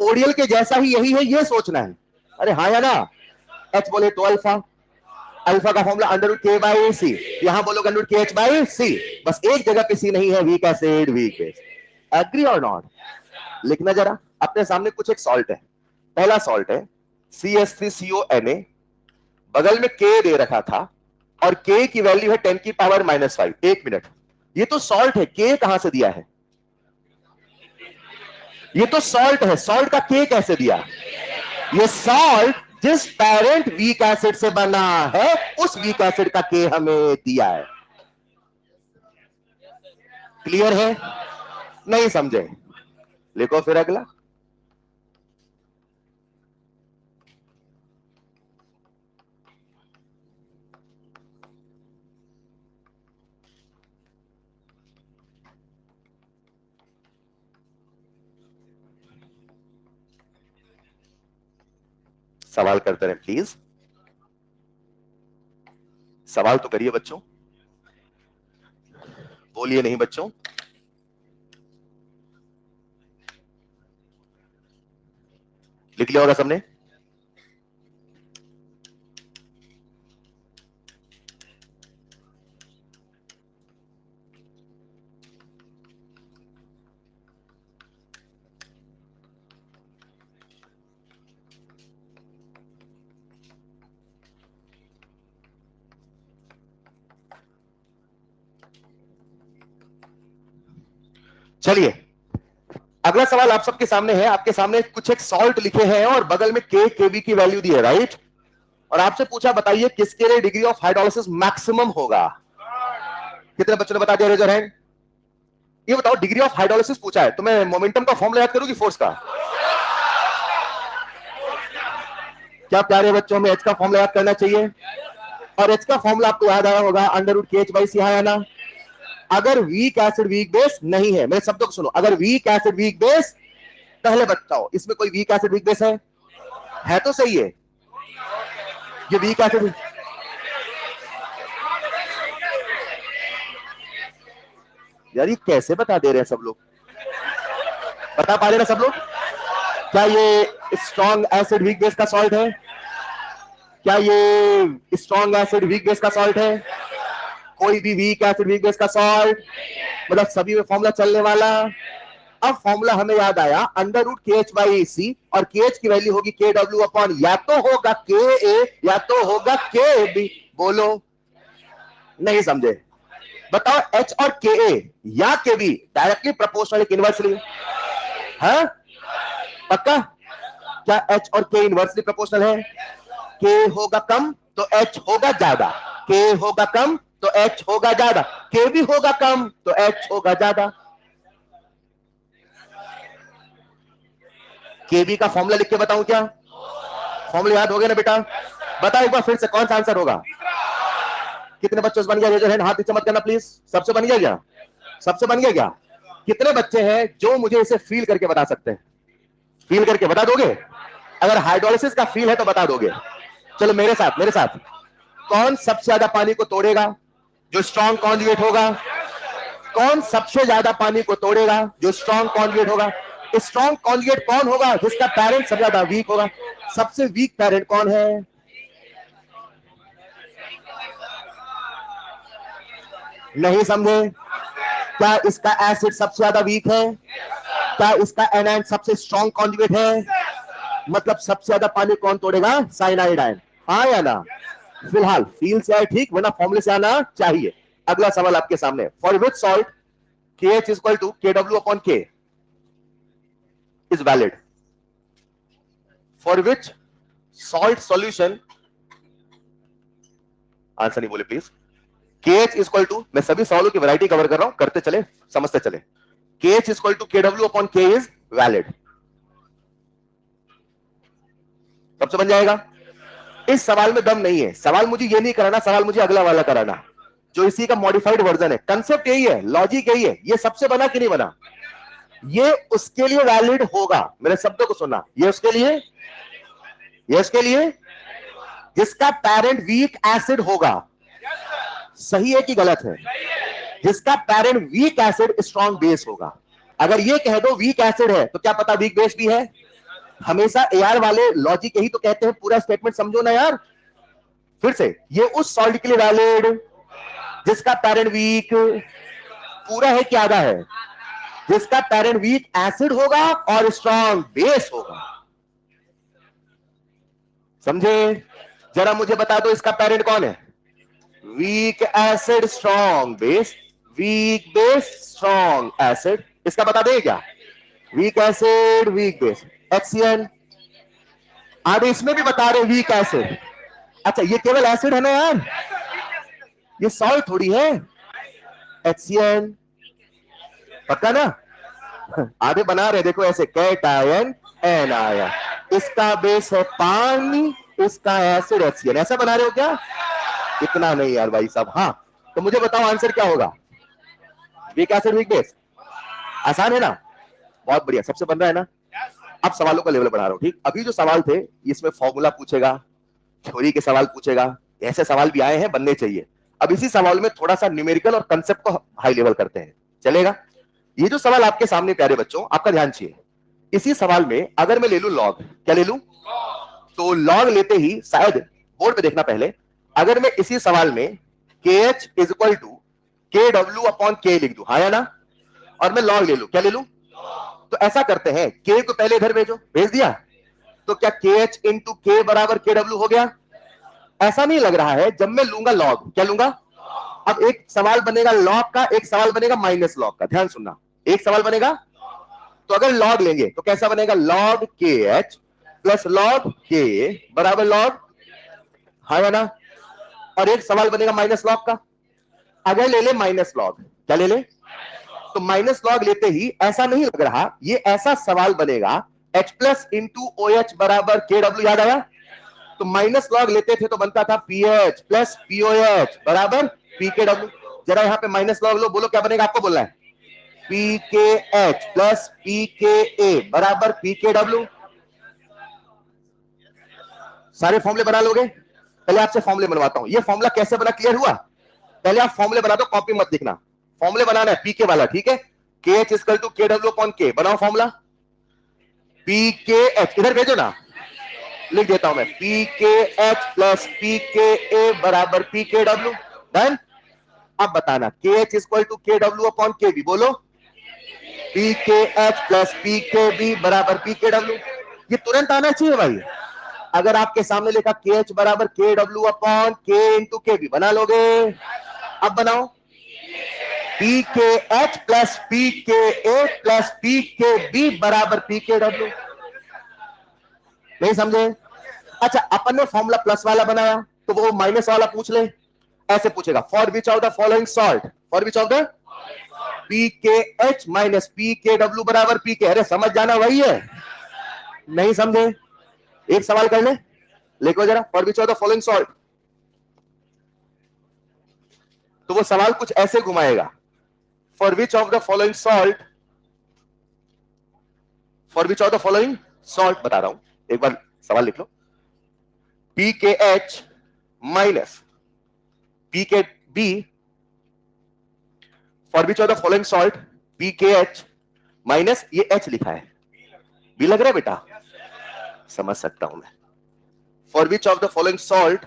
ओडीएल के जैसा ही यही है, ये सोचना है। अरे हाँ या ना? H बोले तो अल्फा, अल्फा का formula under root K by C, यहां बोलोगे under root K H by C. बस एक जगह पे सी नहीं है, weak acid weak base. Agree और नॉट? लिखना जरा, अपने सामने कुछ एक सॉल्ट है। पहला सॉल्ट है CH3CONA, बगल में K दे रखा था और K की वैल्यू है 10 की पावर -5। एक मिनट, ये तो सॉल्ट है, K कहां से दिया है? ये तो सॉल्ट है, सॉल्ट का K कैसे दिया? ये सॉल्ट जिस पेरेंट वीक एसिड से बना है उस वीक एसिड का K हमें दिया है। क्लियर है? नहीं समझे? लिखो फिर अगला। सवाल करते रहे प्लीज, सवाल तो करिए बच्चों, बोलिए नहीं बच्चों। लिख लिया होगा सबने? चलिए अगला सवाल आप सबके सामने है। आपके सामने कुछ एक सॉल्ट लिखे हैं और बगल में K Kb की वैल्यू दी है, राइट? और आपसे पूछा बताइए किसके लिए डिग्री ऑफ हाइड्रोलिसिस मैक्सिमम होगा? कितने बच्चों ने बता दिया? Raise your hand. ये बताओ, डिग्री ऑफ हाइड्रोलिसिस पूछा है तो मैं मोमेंटम का फॉर्मूला याद करूंगी फोर्स का? क्या प्यारे बच्चों में H का फॉर्मूला याद करना चाहिए? और H का फॉर्मूला आपको याद आया होगा, अंडर रूट KH बाई सी है ना? अगर वीक एसिड वीक बेस नहीं है, मेरे शब्दों को सुनो, अगर वीक एसिड वीक बेस, पहले बताओ इसमें कोई वीक एसिड वीक बेस है तो सही है। ये वीक एसिड, यार ये कैसे बता दे रहे हैं सब लोग? बता पा रहे ना सब लोग? क्या ये स्ट्रॉन्ग एसिड वीक बेस का सॉल्ट है? क्या ये स्ट्रॉन्ग एसिड वीक बेस का सॉल्ट है? कोई भी वीक एसिड वीक बेस का सॉल्ट, मतलब सभी में फॉर्मूला चलने वाला। अब फॉर्मूला हमें याद आया, under root K H by सी, और के एच की वैल्यू होगी के डब्ल्यू अपॉन या तो होगा के ए या तो होगा के बी। बोलो, नहीं समझे? बताओ, एच और के ए या के बी डायरेक्टली प्रोपोर्शनल इनवर्सली है? पक्का? क्या एच और के इनवर्सली प्रोपोर्शनल है? के होगा कम तो एच होगा ज्यादा, के होगा कम तो एच होगा ज्यादा, के भी होगा कम तो एच होगा ज्यादा। के बी का फॉर्मूला लिख के बताऊं क्या? फॉर्मूला याद हो गया ना बेटा? बताओ एक बार फिर से, कौन सा आंसर होगा? कितने बच्चों से बन गया? रेजर हैंड, हाथ नीचे मत करना प्लीज। सबसे बन गया क्या? सबसे बन गया क्या? कितने बच्चे हैं जो मुझे इसे फील करके बता सकते हैं? फील करके बता दोगे? अगर हाइड्रोलिसिस का फील है तो बता दोगे। चलो मेरे साथ, मेरे साथ। कौन सबसे ज्यादा पानी को तोड़ेगा? जो स्ट्रॉन्ग कॉन्जुगेट होगा। कौन सबसे ज्यादा पानी को तोड़ेगा? जो स्ट्रॉन्ग कॉन्जुगेट होगा। स्ट्रॉन्ग कॉन्जुगेट कौन होगा? जिसका पेरेंट सबसे ज्यादा वीक होगा। सबसे वीक पेरेंट कौन है? नहीं समझे? क्या इसका एसिड सबसे ज्यादा वीक है? क्या इसका एनायन सबसे स्ट्रॉन्ग कॉन्जुगेट है? मतलब सबसे ज्यादा पानी कौन तोड़ेगा? Cyanide ion. हाँ या ना? फिलहाल फील से आए ठीक, वरना फॉर्मूले से आना चाहिए। अगला सवाल आपके सामने, for which salt KH is equal to KW upon K is valid? For which salt solution, answer नहीं बोले please. KH is equal to, मैं सभी सवालों की वैरायटी कवर कर रहा हूं, करते चले, समझते चले। KH is equal to KW upon K is valid। सबसे बन जाएगा। इस सवाल में दम नहीं है, सवाल मुझे ये नहीं कराना, सवाल मुझे अगला वाला कराना, जो इसी का मॉडिफाइड वर्जन है। कंसेप्ट यही है, लॉजिक यही है। ये सबसे बना कि नहीं बना? ये उसके लिए वैलिड होगा। मेरे शब्दों को सुनना, ये उसके लिए, ये उसके लिए जिसका पेरेंट वीक एसिड होगा, सही है कि गलत है? जिसका parent weak acid strong base होगा। अगर ये कह दो वीक एसिड है तो क्या पता वीक बेस भी है? हमेशा एआर वाले लॉजिक यही तो कहते हैं, पूरा स्टेटमेंट समझो ना यार। फिर से, ये उस सॉल्ट के लिए वैलिड जिसका पेरेंट वीक पूरा है कि आधा है? जिसका पेरेंट वीक एसिड होगा और स्ट्रॉन्ग बेस होगा। समझे? जरा मुझे बता दो इसका पेरेंट कौन है? Weak acid strong base, week base strong acid. इसका बता दें क्या? Week acid weak base HCl। आगे इसमें भी बता रहे वीक एसिड। अच्छा, ये केवल एसिड है ना यार, ये सॉल्ट थोड़ी है। HCl पक्का ना? आगे बना रहे देखो ऐसे, कैटायन एनायन, इसका बेस है पानी, इसका एसिड HCl। ऐसा बना रहे हो क्या? इतना नहीं यार भाई साहब। हाँ, तो मुझे बताओ आंसर क्या होगा? Week acid weak base. आसान है ना? बहुत बढ़िया, सबसे बन रहा है ना? अब सवालों का लेवल बढ़ा रहा हूं, ठीक? अभी जो सवाल थे इसमें फॉर्मूला पूछेगा, थ्योरी के सवाल पूछेगा, ऐसे सवाल भी आए हैं, बनने चाहिए। अब इसी सवाल में थोड़ा सा न्यूमेरिकल और कंसेप्ट को हाई लेवल करते हैं, चलेगा? ये जो सवाल आपके सामने प्यारे बच्चों, आपका ध्यान चाहिए। इसी सवाल में अगर मैं ले लूं लॉग, क्या ले लूं? तो लॉग लेते ही शायद बोर्ड पे देखना पहले, अगर मैं इसी सवाल में KH is equal to KW upon K लिख दूं, हाँ या ना? और मैं लॉग ले लूं, क्या ले लूं? तो ऐसा करते हैं, K को पहले इधर भेजो, भेज दिया, तो क्या KH इंटू K बराबर KW हो गया? ऐसा नहीं लग रहा है? जब मैं लूंगा लॉग, क्या लूंगा? अब एक सवाल बनेगा लॉग का, एक सवाल बनेगा माइनस लॉग का। ध्यान सुनना, एक सवाल बनेगा तो अगर लॉग लेंगे तो कैसा बनेगा? Log KH plus log K बराबर लॉग, हाँ या ना? और एक सवाल बनेगा माइनस लॉग का, अगर ले ले माइनस लॉग, क्या ले ले? तो माइनस लॉग लेते ही ऐसा नहीं लग रहा, ये ऐसा सवाल बनेगा H प्लस इंटू OH बराबर KW, याद आया? तो माइनस लॉग लेते थे तो बनता था PH प्लस POH बराबर PKW। जरा यहां पे माइनस लॉग लो, बोलो क्या बनेगा? आपको बोलना है। PKH प्लस PKA बराबर PKW। सारे फॉर्मूले बना लोगे? पहले आपसे फॉर्मूले बनवाता हूं। ये फॉर्मूला कैसे बना, क्लियर हुआ? पहले आप फॉर्मूले बना दो, कॉपी मत लिखना। फॉर्मूले बनाना है पीके वाला, ठीक है? KH equal to KW upon K, बनाओ फॉर्मूला। PKH इधर भेजो ना, लिख देता हूं मैं, PKH प्लस PKA बराबर PKW। डन? अब बताना KH equal to KW upon KB, बोलो। PKH प्लस PKB बराबर PKW। ये तुरंत आना चाहिए भाई। अगर आपके सामने लिखा KH बराबर KW upon K into KB, बना लोगे? अब बनाओ, PKH plus PKA plus PKB बराबर PKW। नहीं समझे? अच्छा, अपन ने फॉर्मूला प्लस वाला बनाया तो वो माइनस वाला पूछ ले, ऐसे पूछेगा, for which of the following salt, for which of the PKH minus PKW बराबर PK। अरे समझ जाना, वही है। नहीं समझे? एक सवाल कर ले, लिखो जरा, for which of the following salt. तो वो सवाल कुछ ऐसे घुमाएगा, for which of the following salt, for which of the following salt, बता रहा हूं, एक बार सवाल लिख लो। PKH minus PKB, for which of the following salt PKH minus, ये H लिखा है, B लग रहा है बेटा? समझ सकता हूं मैं। For which of the following salt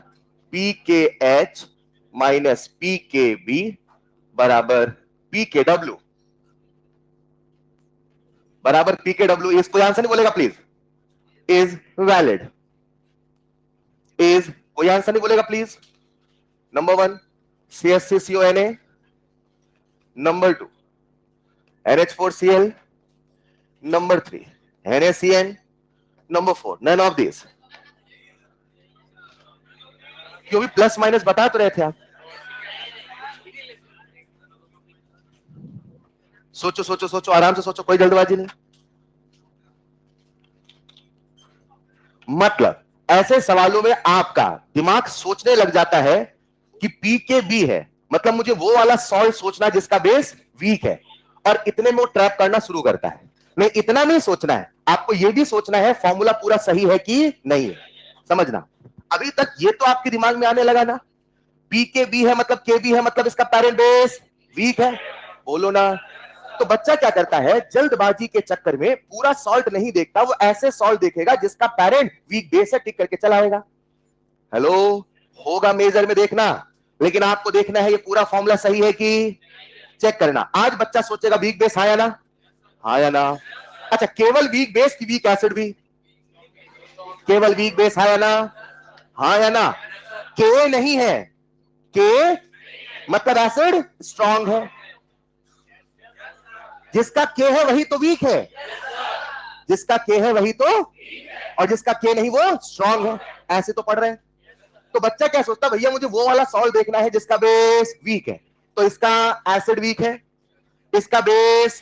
PKH minus PKB बराबर PKW, बराबर PKW। इसको आंसर नहीं बोलेगा प्लीज? इज वैलिड, इज, कोई आंसर नहीं बोलेगा please? Number 1 CH3CONA, number 2 NH4Cl, number 3 NaCN, number 4 none of this. क्यों भी प्लस माइनस बता तो रहे थे आप? सोचो सोचो सोचो, आराम से सोचो, कोई जल्दबाजी नहीं। मतलब ऐसे सवालों में आपका दिमाग सोचने लग जाता है कि PKB है, मतलब मुझे वो वाला सॉल्ट सोचना जिसका बेस वीक है, और इतने में वो ट्रैप करना शुरू करता है। नहीं, इतना नहीं सोचना है आपको, यह भी सोचना है फॉर्मूला पूरा सही है कि नहीं है। समझना, अभी तक ये तो आपके दिमाग में आने लगा ना, पीकेबी है मतलब केबी है मतलब इसका पेरेंट बेस वीक है, बोलो ना। तो बच्चा क्या करता है, जल्दबाजी के चक्कर में पूरा सॉल्ट नहीं देखता, वो ऐसे सॉल्ट देखेगा जिसका पेरेंट वीक बेस है, टिक करके चलाएगा। हेलो, होगा मेजर में देखना, लेकिन आपको देखना है ये पूरा फॉर्मूला सही है कि चेक करना। आज बच्चा सोचेगा वीक बेस हाँ या ना, हाँ या ना। अच्छा, केवल वीक बेस की वीक एसिड भी, केवल वीक बेस हाँ या ना, हाँ या ना। के नहीं है, के मतलब एसिड स्ट्रांग है, जिसका के है वही तो वीक है, जिसका के है वही तो, और जिसका के नहीं वो स्ट्रांग है। ऐसे तो पढ़ रहे हैं। तो बच्चा क्या सोचता, भैया मुझे वो वाला सॉल्ट देखना है जिसका बेस वीक है, तो इसका एसिड वीक है, इसका बेस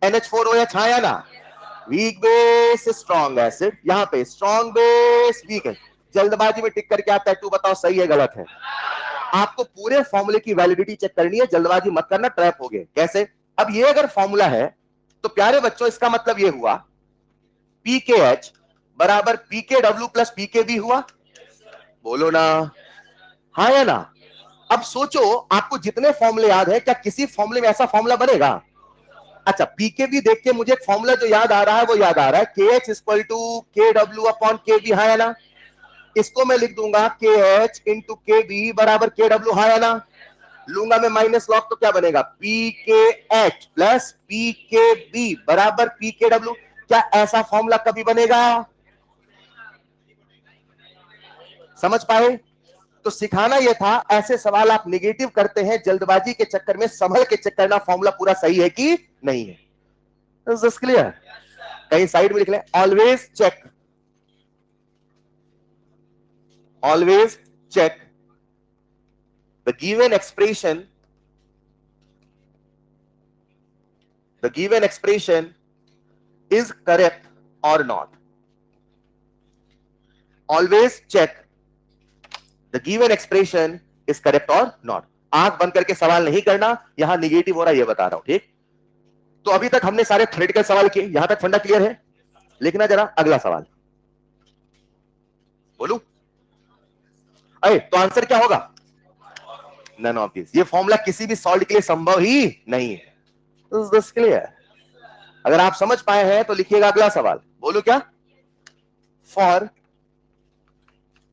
NH4OH हाँ या ना, वीक बेस स्ट्रांग एसिड, यहां पे स्ट्रांग बेस वीक है। जल्दबाजी में टिक करके आता है, तू बताओ सही है गलत है। आपको पूरे फॉर्मूले की वैलिडिटी चेक करनी है, जल्दबाजी मत करना, ट्रैप हो गए। कैसे? अब ये अगर फॉर्मूला है तो प्यारे बच्चों इसका मतलब ये हुआ PKH बराबर PKW प्लस PKB हुआ, बोलो ना, हाँ या ना। अब सोचो, आपको जितने फॉर्मूले याद है, क्या किसी फॉर्मूले में ऐसा फॉर्मूला बनेगा? अच्छा, पीकेबी देख के मुझे एक फॉर्मूला जो याद आ रहा है वो याद आ रहा है, KH equal to KW upon KB, हाँ या ना। इसको मैं लिख दूंगा KH इंटू KB बराबर KW, हाँ या ना। लूंगा मैं माइनस लॉग तो क्या बनेगा, PKH प्लस PKB बराबर PKW। क्या ऐसा फॉर्मूला कभी बनेगा? समझ पाए? तो सिखाना यह था, ऐसे सवाल आप निगेटिव करते हैं जल्दबाजी के चक्कर में, संभल के चेक करना फॉर्मूला पूरा सही है कि नहीं है। Is clear? कहीं साइड में लिख लें, always check, always check the given expression, the given expression is correct or not. Always check the given expression is correct or not. आंख बंद करके सवाल नहीं करना, यहां निगेटिव हो रहा है ये बता रहा हूं, ठीक। तो अभी तक हमने सारे थ्योरेटिकल सवाल किए, यहां तक फंडा क्लियर है। लिखना जरा अगला सवाल, बोलू अरे तो आंसर क्या होगा, नन ऑफ दिस। ये फॉर्मूला किसी भी सॉल्ट के लिए संभव ही नहीं है। Is this clear? अगर आप समझ पाए हैं तो लिखिएगा अगला सवाल, बोलो क्या, फॉर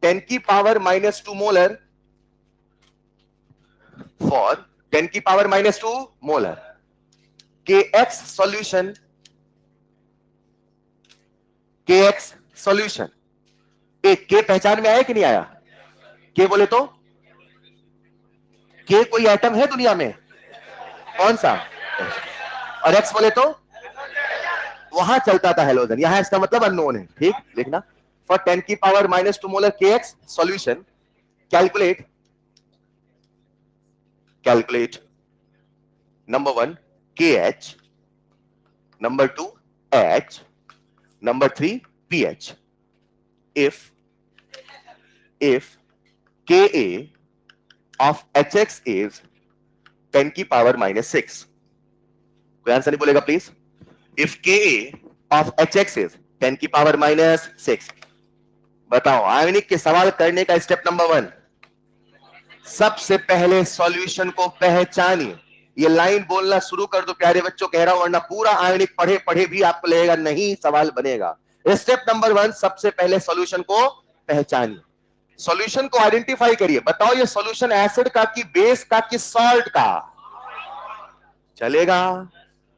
10 की पावर -2 मोलर, for 10 की power -2 molar KX solution, KX solution, एक के पहचान में आया कि नहीं आया? के बोले तो, के कोई एटम है दुनिया में, कौन सा? और एक्स बोले तो वहां चलता था हेलोजन, यहां इसका मतलब अननोन है, ठीक। लिखना फॉर 10 की power -2 molar KX solution, calculate, calculate number 1 KH, number 2 H, number 3 PH। if Ka of Hx is 10 की पावर -6, कोई आंसर नहीं बोलेगा please. If Ka of Hx is 10 की पावर -6, बताओ आयनिक के सवाल करने का स्टेप नंबर 1, सबसे पहले सॉल्यूशन को पहचानिए। ये लाइन बोलना शुरू कर दो प्यारे बच्चों, कह रहा हूं, वरना पूरा आयनिक पढ़े पढ़े भी आपको लगेगा नहीं सवाल बनेगा। स्टेप नंबर 1, सबसे पहले सॉल्यूशन को पहचानिए, सॉल्यूशन को आइडेंटिफाई करिए। बताओ ये सॉल्यूशन एसिड का कि बेस का कि सॉल्ट का? चलेगा,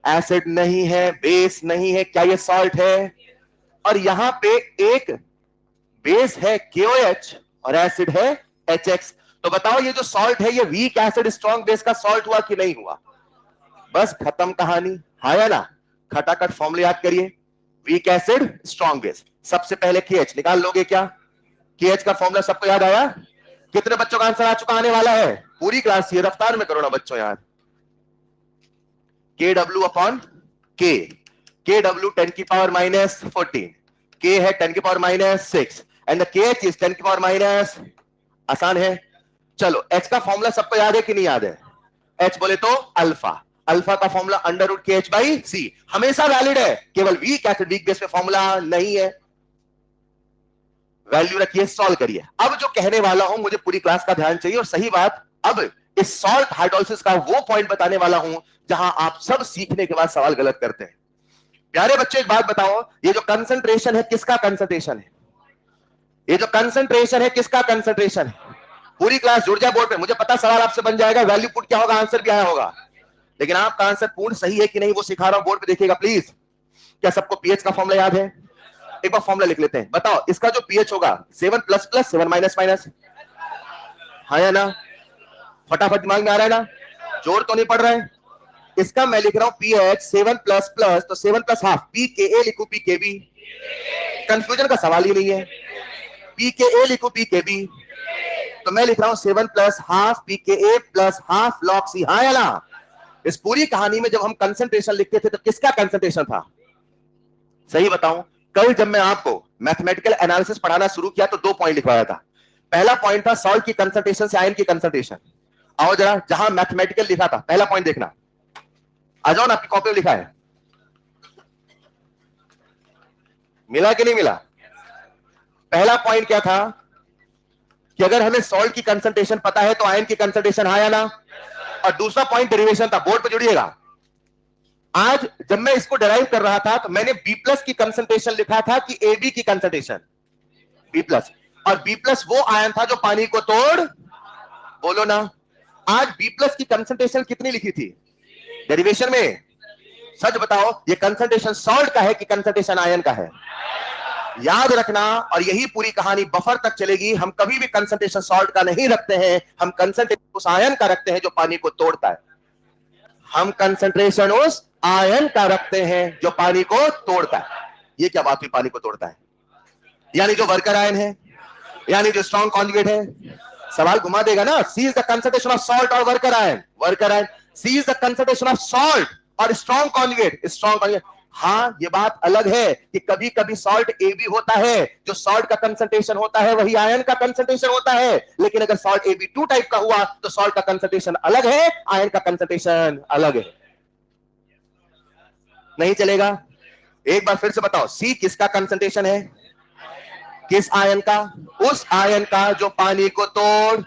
एसिड नहीं है, बेस नहीं है, क्या ये सॉल्ट है? और यहां पे एक बेस है KOH और एसिड है HX। तो बताओ ये जो सॉल्ट है ये वीक एसिड स्ट्रॉन्ग बेस का सॉल्ट हुआ कि नहीं हुआ? बस खत्म कहानी, हाँ या ना। खटाखट फॉर्मूला याद करिए, वीक एसिड स्ट्रॉन्ग बेस, सबसे पहले KH निकाल लोगे क्या? KH का फॉर्मूला सबको याद आया? कितने बच्चों का आंसर आ चुका, आने वाला है? पूरी क्लास ये रफ्तार में करो ना बच्चों यार। KW अपॉन K, KW 10 की पावर -14, K है 10 की power -6 and the KH is 10 की पावर आसान है। चलो H का फॉर्मूला सबको याद है कि नहीं याद है? H बोले तो अल्फा, अल्फा का फॉर्मूला √KH/C हमेशा वैलिड है, केवल वीक एसिड वीक बेस पे फॉर्मूला नहीं है। वैल्यू रखिए, सॉल्व करिए। अब जो कहने वाला हूं मुझे पूरी क्लास का ध्यान चाहिए और सही बात, अब इस सॉल्ट हाइड्रोलिसिस का वो पॉइंट बताने वाला हूं जहां आप सब सीखने के बाद सवाल गलत करते हैं। प्यारे बच्चों एक बात बताओ, ये जो कंसंट्रेशन है किसका कंसंट्रेशन है? ये जो कंसंट्रेशन है किसका कंसंट्रेशन है? पूरी क्लास जुड़ जाए बोर्ड पे, मुझे पता सवाल आपसे बन जाएगा, वैल्यू पुट क्या होगा, आंसर भी आया होगा, लेकिन आपका आंसर पूर्ण सही है कि नहीं वो सिखा रहा हूं, बोर्ड पे देखिएगा प्लीज। क्या सबको पीएच का फॉर्मूला याद है? एक बार फॉर्मूला लिख लेते हैं, बताओ इसका जो पीएच होगा 7 प्लस प्लस 7 माइनस माइनस, हाँ या ना? फटाफट दिमाग में आ रहा है ना? जोर तो नहीं पड़ रहा है? इसका मैं लिख रहा हूं पीएच 7 प्लस प्लस, तो 7 प्लस हाफ, पी के ए लिखू पी के बी, कंफ्यूजन का सवाल ही नहीं है। पी के ए लिखू पी के बी, तो मैं लिख रहा हूं 7 प्लस हाफ पी के ए प्लस हाफ लॉग सी, हाँ या ना? इस पूरी कहानी में जब हम कंसंट्रेशन लिखते थे तो किसका कंसंट्रेशन था? सही बताऊं, कल जब मैं आपको मैथमेटिकल एनालिसिस पढ़ाना शुरू किया तो 2 पॉइंट लिखवाया था। पहला पॉइंट था सॉल्ट की कंसंट्रेशन से आयन की कंसंट्रेशन। आओ जरा, जहां मैथमेटिकल लिखा था पहला पॉइंट देखना, आ जाओ ना, आपकी कॉपी में लिखा है, मिला कि नहीं मिला? पहला पॉइंट क्या था कि अगर हमें सॉल्ट की कंसंट्रेशन पता है तो आयन की कंसंट्रेशन, हाँ या ना? और दूसरा पॉइंट डेरिवेशन था, बोर्ड पे जुड़िएगा। आज जब मैं इसको डिराइव कर रहा था तो मैंने बी प्लस की कंसंट्रेशन लिखा था कि ए बी की कंसंट्रेशन, बी प्लस, और बी प्लस वो आयन था जो पानी को तोड़, बोलो ना। आज बी प्लस की कंसंट्रेशन कितनी लिखी थी डेरिवेशन में? सच बताओ, ये कंसंट्रेशन सॉल्ट का है कि कंसंट्रेशन आयन का है? याद रखना, और यही पूरी कहानी बफर तक चलेगी। हम कभी भी कंसंट्रेशन सॉल्ट का नहीं रखते हैं, हम कंसंट्रेशन उस आयन का रखते हैं जो पानी को तोड़ता है। हम कंसंट्रेशन उस आयन का रखते हैं जो पानी को तोड़ता है। ये क्या बात हुई, पानी को तोड़ता है? यानी जो वर्कर आयन है, यानी जो स्ट्रॉन्ग कॉन्जुगेट है। सवाल घुमा देगा ना, C is the concentration of salt और weaker ion, weaker ion. C is the concentration of salt और स्ट्रॉन्ग कॉन्जुगेट, स्ट्रॉन्ग कॉन्जुगेट। हाँ ये बात अलग है कि कभी कभी सॉल्ट ए बी होता है, जो सॉल्ट का कंसंट्रेशन होता है वही आयन का कंसंट्रेशन होता है, लेकिन अगर सॉल्ट ए बी 2 टाइप का हुआ तो सॉल्ट का कंसंट्रेशन अलग है, आयन का कंसंट्रेशन अलग है। नहीं चलेगा? एक बार फिर से बताओ, सी किसका कंसंट्रेशन है? किस आयन का? उस आयन का जो पानी को तोड़,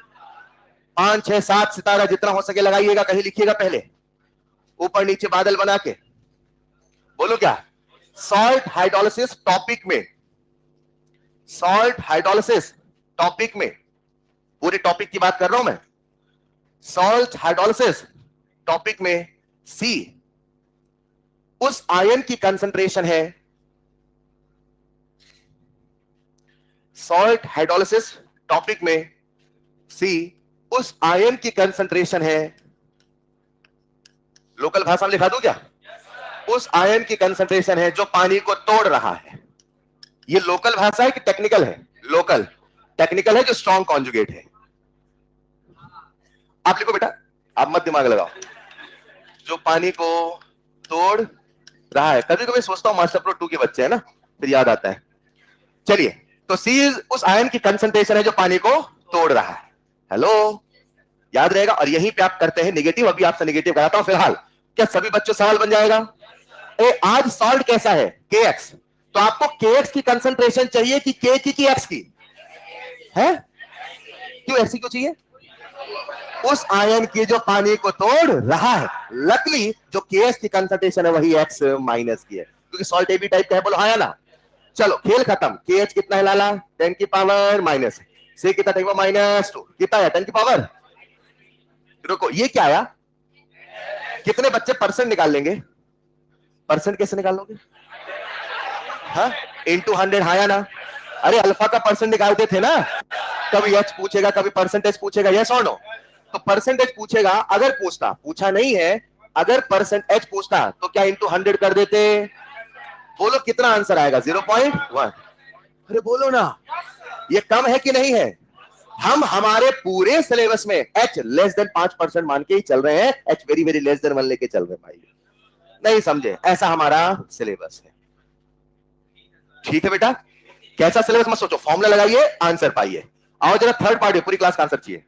5 6 7 सितारा जितना हो सके लगाइएगा, कहीं लिखिएगा पहले, ऊपर नीचे बादल बना के। बोलो क्या? सॉल्ट हाइड्रोलिसिस टॉपिक में, सॉल्ट हाइड्रोलिसिस टॉपिक में, पूरे टॉपिक की बात कर रहा हूं मैं। सॉल्ट हाइड्रोलिसिस टॉपिक में सी उस आयन की कंसंट्रेशन है, सॉल्ट हाइड्रोलिसिस टॉपिक में सी उस आयन की कंसंट्रेशन है, लोकल भाषा में लिखा दूं क्या? उस आयन की कंसंट्रेशन है जो पानी को तोड़ रहा है। ये लोकल भाषा है कि टेक्निकल है? लोकल। टेक्निकल है जो स्ट्रॉन्ग कॉन्जुगेट है। आप लिखो बेटा, आप मत दिमाग लगाओ, जो पानी को तोड़ रहा है। कभी कभी सोचता हूं मास्टर प्रो 2 के बच्चे हैं ना, फिर याद आता है। चलिए, तो सी उस आयन की कंसंट्रेशन है जो पानी को तोड़ रहा है। हेलो, याद रहेगा। और यहीं पे आप करते हैं नेगेटिव, अभी आपसे नेगेटिव कराता हूं फिलहाल। क्या सभी बच्चों सवाल बन जाएगा? आज सॉल्ट कैसा है? KX। तो आपको KX की कंसंट्रेशन चाहिए कि K की X की है? क्यों X क्यों चाहिए? उस आयन की जो पानी को तोड़ रहा है। लकली जो KX की कंसंट्रेशन है वही X माइनस की है, क्योंकि सॉल्ट AB टाइप का है। बोलो हाँ या ना? चलो खेल खत्म। KH कितना है लाला? 10 की पावर माइनस। C कितना? 10 की पावर -2। कितना है? 10 की पावर। रुको, ये क्या आया? कितने बच्चे परसेंट निकाल लेंगे? परसेंट कैसे निकाल लोगे? हाँ, इंटू 100, हाँ या ना? अरे अल्फा का परसेंट निकालते थे ना, कभी एच पूछेगा कभी परसेंटेज पूछेगा, यस और नो? तो परसेंटेज पूछेगा, अगर पूछता, पूछा नहीं है, अगर परसेंटेज पूछता तो क्या इंटू 100 कर देते? बोलो कितना आंसर आएगा? 0.1। अरे बोलो ना, ये कम है कि नहीं है? हम हमारे पूरे सिलेबस में एच लेस देन 5% मान के ही चल रहे हैं, H very very less than 1 लेके चल रहे हैं भाई। नहीं समझे? ऐसा हमारा सिलेबस है। ठीक है बेटा, कैसा सिलेबस मत सोचो, फॉर्मूला लगाइए, आंसर पाइए। आओ जरा थर्ड पार्ट, पूरी क्लास का आंसर चाहिए।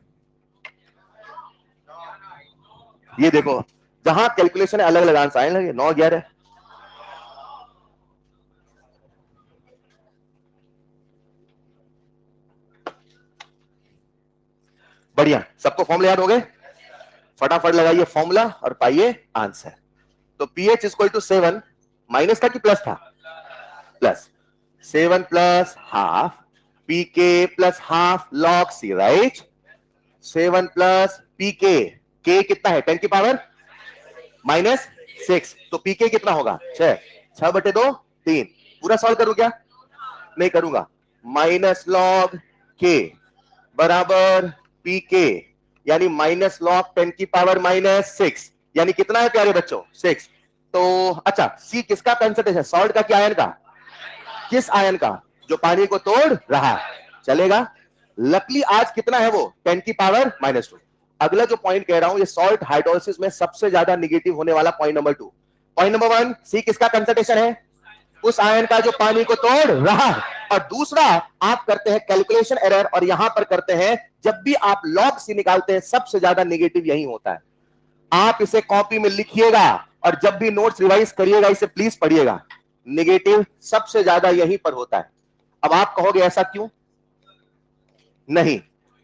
ये देखो, जहां कैलकुलेशन है अलग अलग आंसर आए लगे, 9 11। बढ़िया, सबको फॉर्मूला याद हो गए? फटाफट लगाइए फॉर्मूला और पाइए आंसर। तो pH इक्वल टू 7, माइनस था कि प्लस था? Plus 7 plus half pK plus half log C, right? 7 plus pK, k कितना है? 10 की पावर माइनस 6, तो pK कितना होगा? 6, 6/2, 3। पूरा सॉल्व करूं क्या? नहीं करूंगा। माइनस लॉग k बराबर pk, यानी माइनस लॉग 10 की पावर माइनस 6, यानी कितना है प्यारे बच्चों? 6। तो अच्छा, C किसका कंसंट्रेशन? सॉल्ट का कि आयन का? किस आयन का? जो पानी को तोड़ रहा है। चलेगा। लकली आज कितना है वो? 10 की पावर माइनस 2। अगला जो पॉइंट कह रहा हूं, ये सॉल्ट हाइड्रोलिसिस में सबसे ज्यादा निगेटिव होने वाला point number 2। Point number 1, C किसका कंसंट्रेशन है? उस आयन का जो पानी को तोड़ रहा है। और दूसरा, आप करते हैं कैलकुलेशन एरर, और यहां पर करते हैं, जब भी आप लॉग सी निकालते हैं सबसे ज्यादा नेगेटिव यही होता है। आप इसे कॉपी में लिखिएगा और जब भी नोट्स रिवाइज करिएगा इसे प्लीज पढ़िएगा। नेगेटिव सबसे ज्यादा यहीं पर होता है। अब आप कहोगे ऐसा क्यों? नहीं,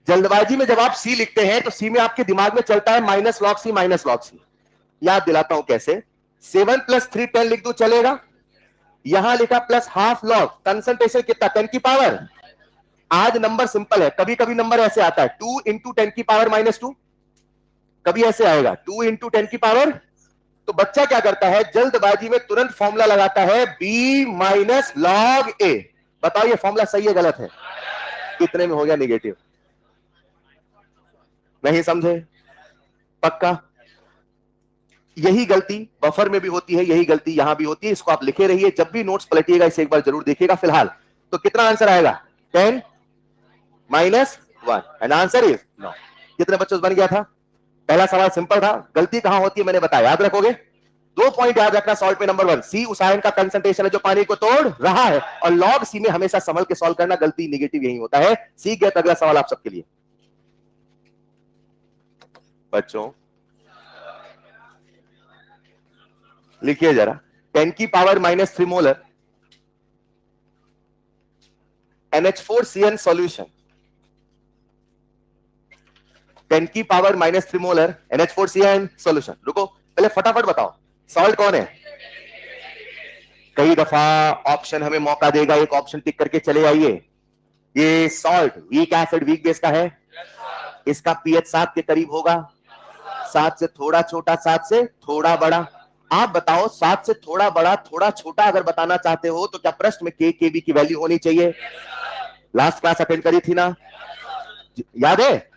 जल्दबाजी में जब आप सी लिखते हैं तो सी में आपके दिमाग में चलता है minus log c, minus log c. याद दिलाता हूं कैसे। 7 प्लस 3 10 लिख दो, चलेगा? यहां लिखा प्लस हाफ लॉग, कंसंट्रेशन कितना? 10 की पावर। आज नंबर सिंपल है, कभी कभी नंबर ऐसे आता है 2 इंटू 10 की पावर माइनस 2, कभी ऐसे आएगा 2 इंटू 10 की पावर। तो बच्चा क्या करता है? जल्दबाजी में तुरंत फॉर्मूला लगाता है b माइनस लॉग ए। बताओ ये फॉर्मूला सही है गलत है? कितने में हो गया निगेटिव? नहीं समझे? पक्का? यही गलती बफर में भी होती है, यही गलती यहां भी होती है। इसको आप लिखे रहिए, जब भी नोट्स पलटिएगा इसे एक बार जरूर देखिएगा। फिलहाल तो कितना आंसर आएगा? 10 माइनस 1 एंड आंसर इज 9। कितने बच्चों से बन गया था? पहला सवाल सिंपल था। गलती कहां होती है मैंने बताया, याद रखोगे? 2 पॉइंट याद रखना सॉल्व पे। नंबर 1, सी उस आयन का कंसंट्रेशन है जो पानी को तोड़ रहा है, और लॉग सी में हमेशा संभल के सॉल्व करना, गलती नेगेटिव यही होता है। सी गया। अगला सवाल आप सबके लिए बच्चों, लिखिए जरा। 10 की power minus 3 molar NH4CN solution, 10 की power minus 3 molar NH4CN solution. रुको, पहले फटाफट बताओ सॉल्ट कौन है? कई दफा ऑप्शन हमें मौका देगा, एक ऑप्शन टिक करके चले आइए। ये salt week acid weak base का है। इसका पीएच 7 के करीब होगा। 7 से थोड़ा छोटा, 7 से थोड़ा बड़ा। आप बताओ 7 से थोड़ा बड़ा, थोड़ा छोटा अगर बताना चाहते हो तो क्या प्रश्न में के केबी की वैल्यू होनी चाहिए? लास्ट क्लास अटेंड करी थी ना, याद है?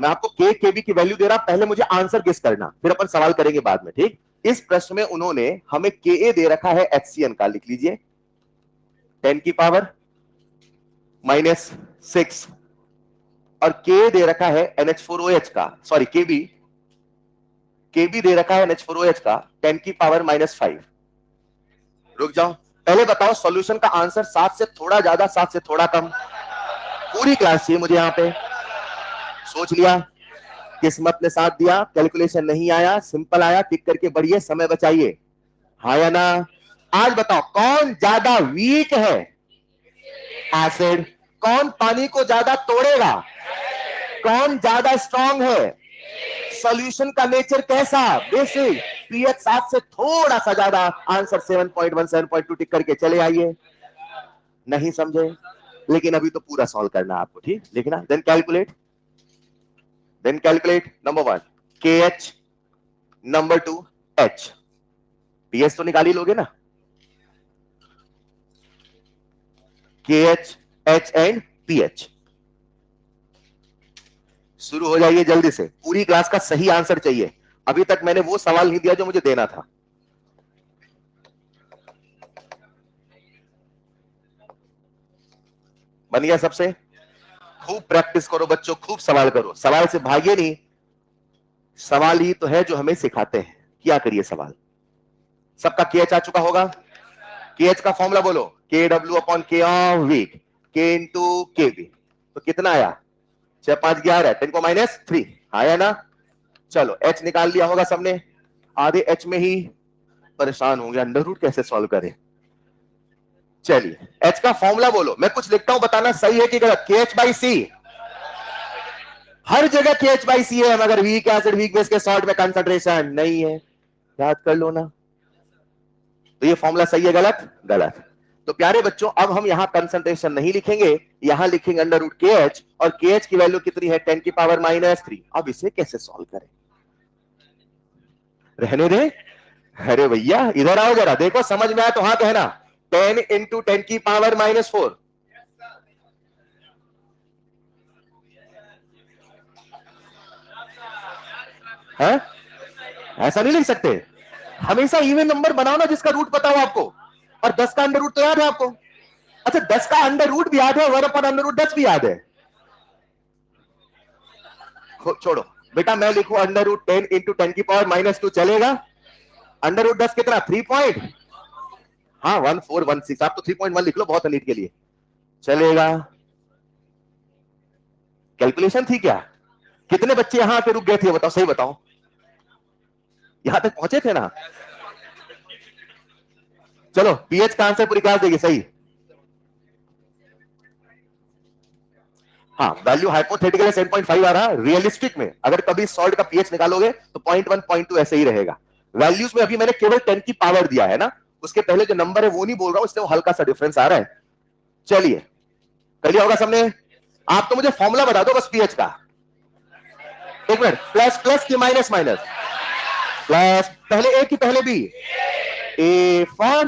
मैं आपको के केबी की वैल्यू दे रहा, पहले मुझे आंसर गेस करना, फिर अपन सवाल करेंगे बाद में, ठीक? इस प्रश्न में उन्होंने हमें के दे रखा है HCN का, लिख लीजिए 10 की पावर माइनस 6, और के दे रखा है NH4OH का, सॉरी केबी दे रखा है NH4OH का 10 की पावर माइनस 5। रुक जाओ, पहले बताओ सॉल्यूशन का आंसर 7 से थोड़ा ज्यादा, 7 से थोड़ा कम? पूरी क्लास चाहिए मुझे यहां पे। सोच लिया, किस्मत ने साथ दिया, कैलकुलेशन नहीं आया, सिंपल आया, टिक करके बढ़िए, समय बचाइए। हाँ या ना? आज बताओ कौन ज्यादा वीक है? एसिड। कौन पानी को ज्यादा तोड़ेगा? कौन ज्यादा स्ट्रांग है? सॉल्यूशन का नेचर कैसा? बेसिक। पीएच 7 से थोड़ा सा ज्यादा, आंसर 7.1 7.2 टिक करके चले आइए। नहीं समझे? लेकिन अभी तो पूरा सॉल्व करना आपको, ठीक? लिखना, then calculate. Number 1 KH, number 2 H। PH तो निकाल ही लोगे ना? KH, H and PH। शुरू हो जाइए जल्दी से, पूरी क्लास का सही आंसर चाहिए। अभी तक मैंने वो सवाल नहीं दिया जो मुझे देना था। बन गया सबसे? खूब प्रैक्टिस करो बच्चों, खूब सवाल करो, सवाल से भागिए नहीं। सवाल ही तो है जो हमें सिखाते हैं। क्या करिए सवाल। सबका KH आ चुका होगा? KH का फॉर्मूला बोलो, KW upon K of weak, K into KB। तो कितना आया? 6 5 11, 10 को माइनस 3 आया ना? चलो H निकाल लिया होगा सबने। आधे H में ही परेशान होंगे, अंडर रूट कैसे सॉल्व करें। चलिए H का फॉर्मूला बोलो, मैं कुछ लिखता हूं, बताना सही है कि गलत। KH बाई C, हर जगह KH/Cl मगर वीक एसिड वीक बेस के सॉल्ट में कंसंट्रेशन नहीं है, याद कर लो ना। तो ये फॉर्मूला सही है गलत? गलत। तो प्यारे बच्चों अब हम यहां कंसंट्रेशन नहीं लिखेंगे, यहां लिखेंगे √KH, और KH की वैल्यू कितनी है 10⁻³ अब इसे कैसे सॉल्व करें? रहने दे। अरे भैया इधर आओ जरा, देखो समझ में आया तो हाँ कहना। 10 × 10⁻⁴ है, ऐसा नहीं लिख सकते। हमेशा इवन नंबर बनाओ ना जिसका रूट पता हो आपको, और 10 का अंडर रूट तो याद है आपको। अच्छा 10 का अंडर रूट भी याद है, 1/√10 भी याद है। छोड़ो बेटा, मैं लिखू √10 × 10⁻⁻² चलेगा? √10 कितना 3 पॉइंट, हाँ 1416, आप तो 3.1 लिख लो, बहुत है नीट के लिए, चलेगा। कैलकुलेशन थी क्या? कितने बच्चे यहां पे रुक गए थे बताओ, सही बताओ, यहां तक पहुंचे थे ना? चलो पीएच का आंसर पूरी क्लास देगी सही। हाँ वैल्यू हाइपोथेटिकल 7.5 आ रहा, रियलिस्टिक में अगर कभी सॉल्ट का पीएच निकालोगे तो 0.1 0.2 ऐसे ही रहेगा। वैल्यूज में अभी मैंने केवल 10 की पावर दिया है ना, उसके पहले जो नंबर है वो नहीं बोल रहा हूं, इससे वो हल्का सा डिफरेंस आ रहा है। चलिए कर लिया होगा सबने। आप तो मुझे फॉर्मूला बता दो बस पीएच का। एक मिनट, प्लस प्लस की माइनस माइनस? प्लस पहले ए की पहले बी? ए फॉर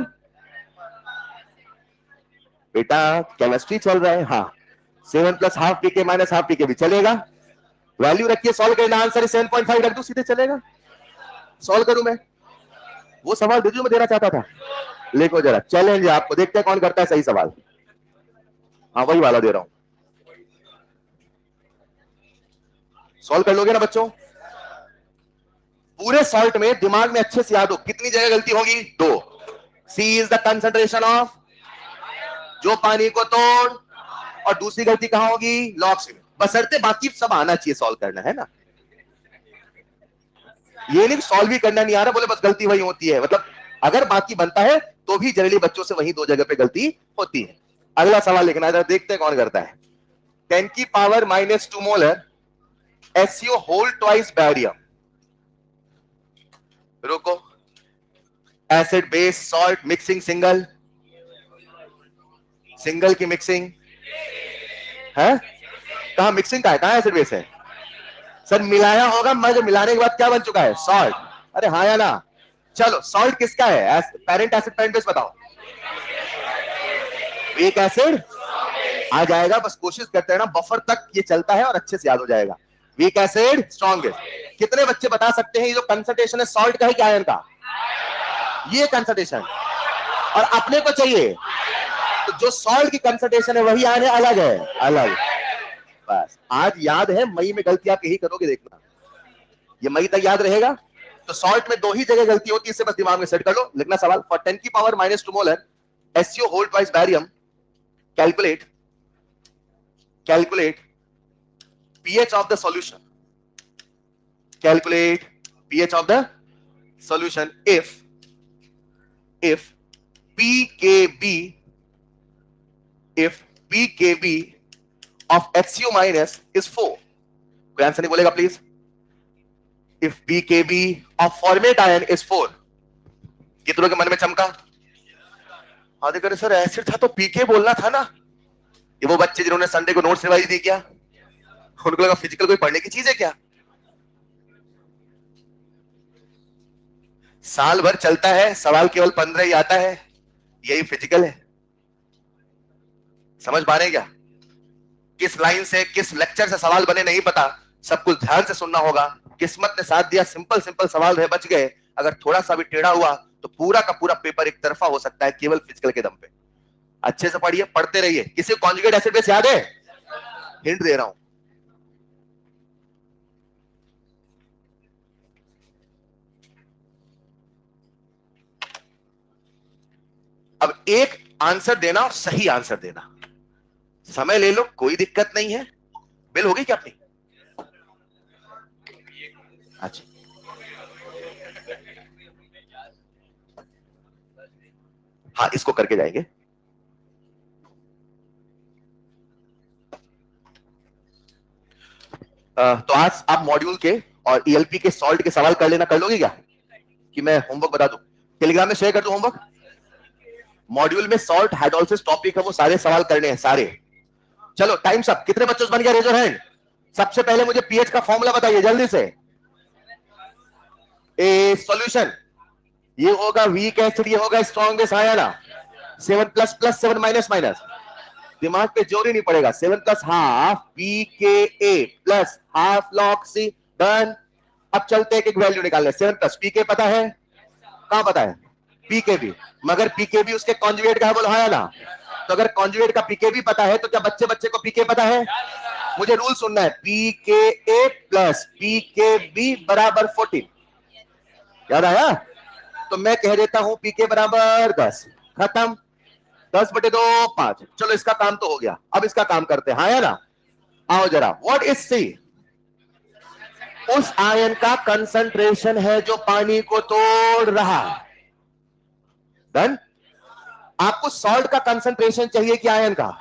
बेटा केमिस्ट्री चल रहा है, हाँ 7 + ½ pk - ½ pk भी चलेगा। वैल्यू रखिए, सॉल्व करना, आंसर 7.5 रख दो सीधे चलेगा। सॉल्व करूं मैं? वो सवाल दे जो मैं देना चाहता था, लिखो जरा चैलेंज है आपको, देखते हैं कौन करता है सही सवाल। हाँ वही वाला दे रहा हूं, सॉल्व कर लोगे ना बच्चों? पूरे सॉल्ट में दिमाग में अच्छे से याद हो कितनी जगह गलती होगी? 2। सी इज द कंसंट्रेशन ऑफ, जो पानी को तोड़, और दूसरी गलती कहां होगी? लॉक्स में। बशर्ते बाकी सब आना चाहिए सॉल्व करना, है ना? ये नहीं सॉल्व भी करना नहीं आ रहा बोले बस गलती वही होती है, मतलब अगर बाकी बनता है तो भी जनरली बच्चों से वही 2 जगह पे गलती होती है। अगला सवाल लिखना है, देखते हैं कौन करता है। 10⁻⁻² molar SiO whole twice barium, रुको, acid base salt mixing, single single की मिक्सिंग है, कहा मिक्सिंग का है, कहा एसिड बेस है? सर मिलाया होगा, मगर मिलाने के बाद क्या बन चुका है? सॉल्ट। अरे हाँ या ना? चलो सॉल्ट किसका है? पेरेंट एसिड पेरेंट बेस बताओ। वीक एसिड आ जाएगा, बस कोशिश करते हैं ना बफर तक ये चलता है और अच्छे से याद हो जाएगा। Weak acid strongest. कितने बच्चे बता सकते हैं ये जो कंसंट्रेशन है सॉल्ट का है क्या आयन का? ये कंसंट्रेशन, और अपने को चाहिए तो जो सॉल्ट की कंसंट्रेशन है वही आयन है, अलग है, अलग। बस आज याद है, मई में गलती आप यही करोगे, देखना ये मई तक याद रहेगा। तो सॉल्ट में 2 ही जगह गलती होती है, इसे बस दिमाग में सेट कर लो। लिखना सवाल, for 10⁻⁻² molar SiO whole twice barium calculate calculate pH of the solution, calculate pH of the solution if pKb if pKb of HCO minus is 4। कोई आंसर नहीं बोलेगा please? if pKb of formate ion is 4, कितनों के मन में चमका? हाँ देखो सर एसिड था तो पीके बोलना था ना। ये वो बच्चे जिन्होंने संडे को नोट्स रिवाइज दी क्या? उनको लगा फिजिकल कोई पढ़ने की चीज है क्या? साल भर चलता है, सवाल केवल 15 ही आता है, यही फिजिकल है। समझ पा रहे हैं क्या? किस लाइन से किस लेक्चर से सवाल बने नहीं पता, सब कुछ ध्यान से सुनना होगा। किस्मत ने साथ दिया, सिंपल सिंपल सवाल रहे, बच गए। अगर थोड़ा सा भी टेढ़ा हुआ तो पूरा का पूरा पेपर एक तरफा हो सकता है केवल फिजिकल के दम पे। अच्छे से पढ़िए, पढ़ते रहिए। किसी कॉन्जुगेट एसिड बेस याद है? हिंट दे रहा हूं, अब एक आंसर देना और सही आंसर देना, समय ले लो कोई दिक्कत नहीं है। बिल हो गई क्या अपनी? अच्छा हाँ इसको करके जाएंगे। तो आज आप मॉड्यूल के और ईएलपी के सॉल्ट के सवाल कर लेना, कर लोगे क्या कि मैं होमवर्क बता दूं, टेलीग्राम में शेयर कर दूं होमवर्क? मॉड्यूल में सॉल्ट हाइड्रोलिसिस टॉपिक है, वो सारे सवाल करने हैं सारे। चलो टाइम सब, कितने बच्चों से बन गया, रेज योर हैंड। सबसे पहले मुझे पीएच का फॉर्मूला बताइए जल्दी से। ए सॉल्यूशन, ये होगा वीक एसिड, ये होगा strongest ion. 7 plus plus 7 minus minus, दिमाग पे जोर ही नहीं पड़ेगा। 7 प्लस हाफ पीके प्लस हाफ लॉग सी, डन। अब चलते हैं एक वैल्यू निकालने। 7 प्लस पीके पता है, कहां पता है? पीके भी, मगर पीके भी उसके कॉन्जुगेट का है, बोलो हाँ या ना? तो अगर कॉन्जुगेट का पीके भी पता है तो क्या बच्चे बच्चे को पीके पता है? मुझे रूल सुनना है, पीके प्लस पीके बी बराबर 14। याद आया? तो मैं कह देता हूं पीके बराबर 10, खत्म। 10/2 5। चलो इसका काम तो हो गया, अब इसका काम करते हैं, हाँ या ना? आओ जरा, व्हाट इज सी? उस आयन का कंसंट्रेशन है जो पानी को तोड़ रहा है। डन। आपको सॉल्ट का कंसंट्रेशन चाहिए कि आयन का?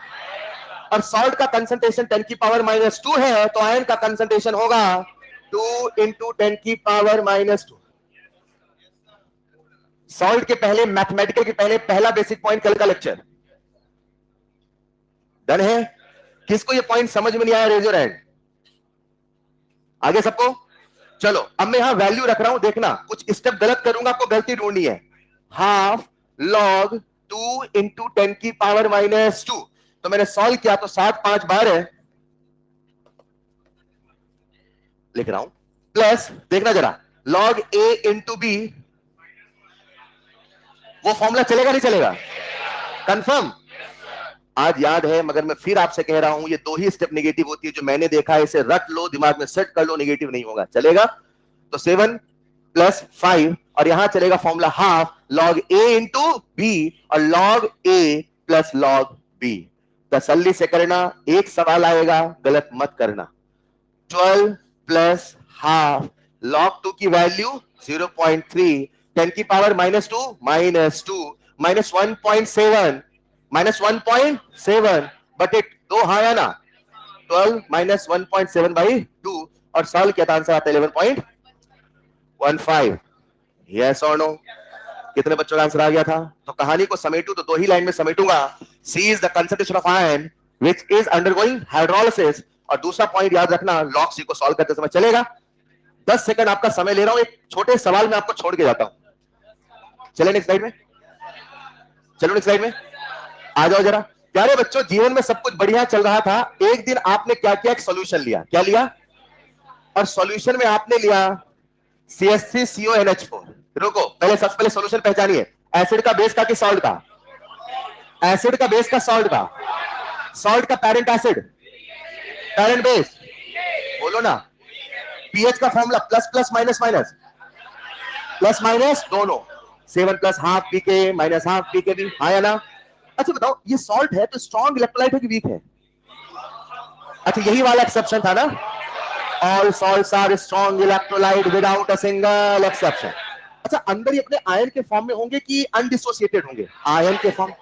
और सॉल्ट का कंसंट्रेशन 10⁻⁻2 है, तो आयन का कंसंट्रेशन होगा 2 × 10⁻⁻2। सॉल्ट के पहले, मैथमेटिकल के पहले पहला बेसिक पॉइंट कल का लेक्चर डन है। किसको ये पॉइंट समझ में नहीं आया, रेज योर हैंड। आगे सबको? चलो अब मैं यहां वैल्यू रख रहा हूं, देखना कुछ स्टेप गलत करूंगा, आपको गलती ढूंढनी है। हाफ लॉग 2 × 10⁻⁻2, तो मैंने सॉल्व किया तो 7 5 12 लिख रहा हूं, प्लस देखना जरा लॉग ए इंटू बी, वो फॉर्मूला चलेगा नहीं चलेगा? कंफर्म? आज याद है, मगर मैं फिर आपसे कह रहा हूं, ये 2 ही स्टेप नेगेटिव होती है जो मैंने देखा है, इसे रट लो, दिमाग में सेट कर लो, नेगेटिव नहीं होगा, चलेगा। तो 7 प्लस 5, और यहां चलेगा फॉर्मूला हाफ लॉग ए इंटू बी और लॉग ए प्लस लॉग बी। तसल्ली से करना, एक सवाल आएगा गलत मत करना। 12 प्लस हाफ लॉग 2 की वैल्यू 0.3, 10⁻⁻2 -2 -1.7 -1.7 बटे 2, हाँ या ना? 12 - 1.7/2, और सॉल्व किया था, आंसर आता है 11.15। यस और नो? कितने बच्चों का आंसर आ गया था? तो कहानी को समेटू तो 2 ही लाइन में समेटूंगा। C is the concentration of ion which is undergoing hydrolysis, और दूसरा पॉइंट याद रखना, लॉग सी को सॉल्व करते समय चलेगा। 10 सेकंड आपका समय ले रहा हूं, एक छोटे सवाल में आपको छोड़ के जाता हूं। चले नेक्स्ट स्लाइड में, चलो नेक्स्ट स्लाइड में आ जाओ जरा। प्यारे बच्चों, जीवन में सब कुछ बढ़िया चल रहा था, एक दिन आपने क्या किया? एक सॉल्यूशन लिया। क्या लिया? और सॉल्यूशन में आपने लिया CH3CONH4। रुको, पहले सबसे पहले सॉल्यूशन पहचानिए, एसिड का बेस का कि सॉल्ट का? एसिड का बेस का सॉल्ट का? सॉल्ट का पेरेंट एसिड, पेरेंट बेस, बोलो ना। पीएच का formula plus plus minus minus, plus minus दोनों। 7 प्लस हाफ पीके माइनस हाफ पीके भी, हाँ या ना? अच्छा बताओ, ये सॉल्ट है तो स्ट्रॉन्ग इलेक्ट्रोलाइट है कि वीक है? अच्छा यही वाला एक्सेप्शन था ना, all salts are strong electrolyte without a single exception. अच्छा, अंदर ये अपने आयन के फॉर्म में होंगे कि अनडिसोसिएटेड होंगे? आयन के फॉर्म।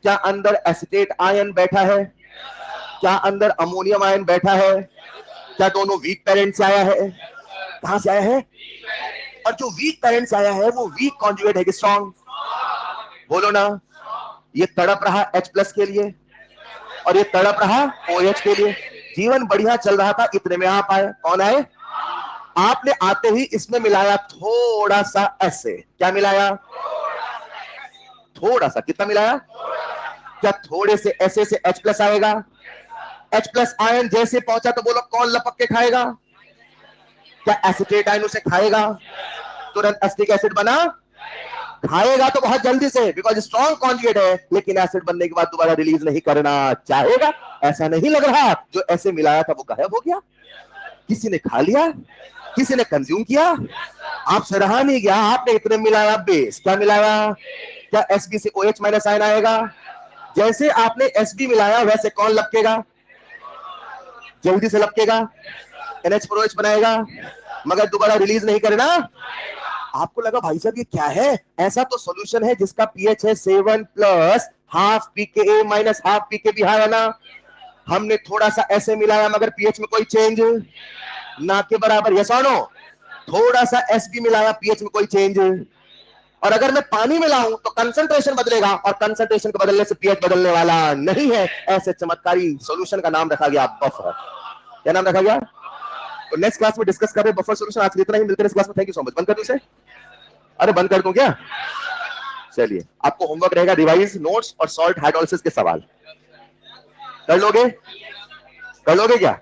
क्या अंदर एसिटेट आयन बैठा है? क्या अंदर अमोनियम आयन बैठा है? क्या दोनों वीक पेरेंट से आया है? कहां से आया है? और जो वीक पेरेंट से आया है वो वीक कॉन्जुगेट है कि स्ट्रॉन्ग? बोलो ना। ये तड़प रहा H+ के लिए और ये तड़प रहा OH के लिए। जीवन बढ़िया चल रहा था, इतने में आप आए। कौन आए? आपने आते ही इसमें मिलाया थोड़ा सा ऐसे। क्या मिलाया? थोड़ा सा। कितना मिलाया? क्या थोड़े से ऐसे से H+ आएगा? H+ आयन जैसे पहुंचा तो बोलो कौन लपक के खाएगा? क्या एसिटेट आयन उसे खाएगा? तुरंत एसिटिक एसिड बना? खाएगा तो बहुत जल्दी से, बिकॉज स्ट्रॉन्ग कॉन्जुगेट है, लेकिन एसिड बनने के बाद दोबारा रिलीज नहीं करना चाहेगा। ऐसा नहीं लग रहा जो ऐसे मिलाया था वो गायब हो गया? किसी ने खा लिया, किसी ने कंज्यूम किया, आपसे रहा नहीं गया, आपने इतने मिलाया बेस। क्या मिलाया? क्या Sb से OH माइनस आयन आएगा? जैसे आपने Sb मिलाया वैसे कौन लपकेगा? जल्दी से लपकेगा, NH4OH बनाएगा, मगर दोबारा रिलीज नहीं करना। आपको लगा भाई साहब ये क्या है? ऐसा तो सॉल्यूशन है जिसका पीएच है 7 प्लस हाफ पीके माइनस हाफ पीके भी है ना। हमने थोड़ा सा ऐसे मिलाया मगर पीएच में कोई चेंज ना के बराबर, यस और नो? थोड़ा सा एस भी मिलाया, पीएच में कोई चेंज, और अगर मैं पानी मिलाऊं तो कंसंट्रेशन बदलेगा, और कंसंट्रेशन को बदलने से पीएच बदलने वाला नहीं है। ऐसे चमत्कारी सॉल्यूशन का नाम रखा गया बफर। क्या नाम रखा गया? तो नेक्स्ट क्लास में डिस्कस कर रहे बफर सॉल्यूशन। आज इतना ही, मिलते हैं इस क्लास में। Thank you so much. बंद कर दूं इसे? अरे बंद कर दूं क्या? चलिए, आपको होमवर्क रहेगा, रिवाइज नोट्स और सॉल्ट हाइड्रोलिसिस के सवाल कर लोगे? कर लोगे क्या?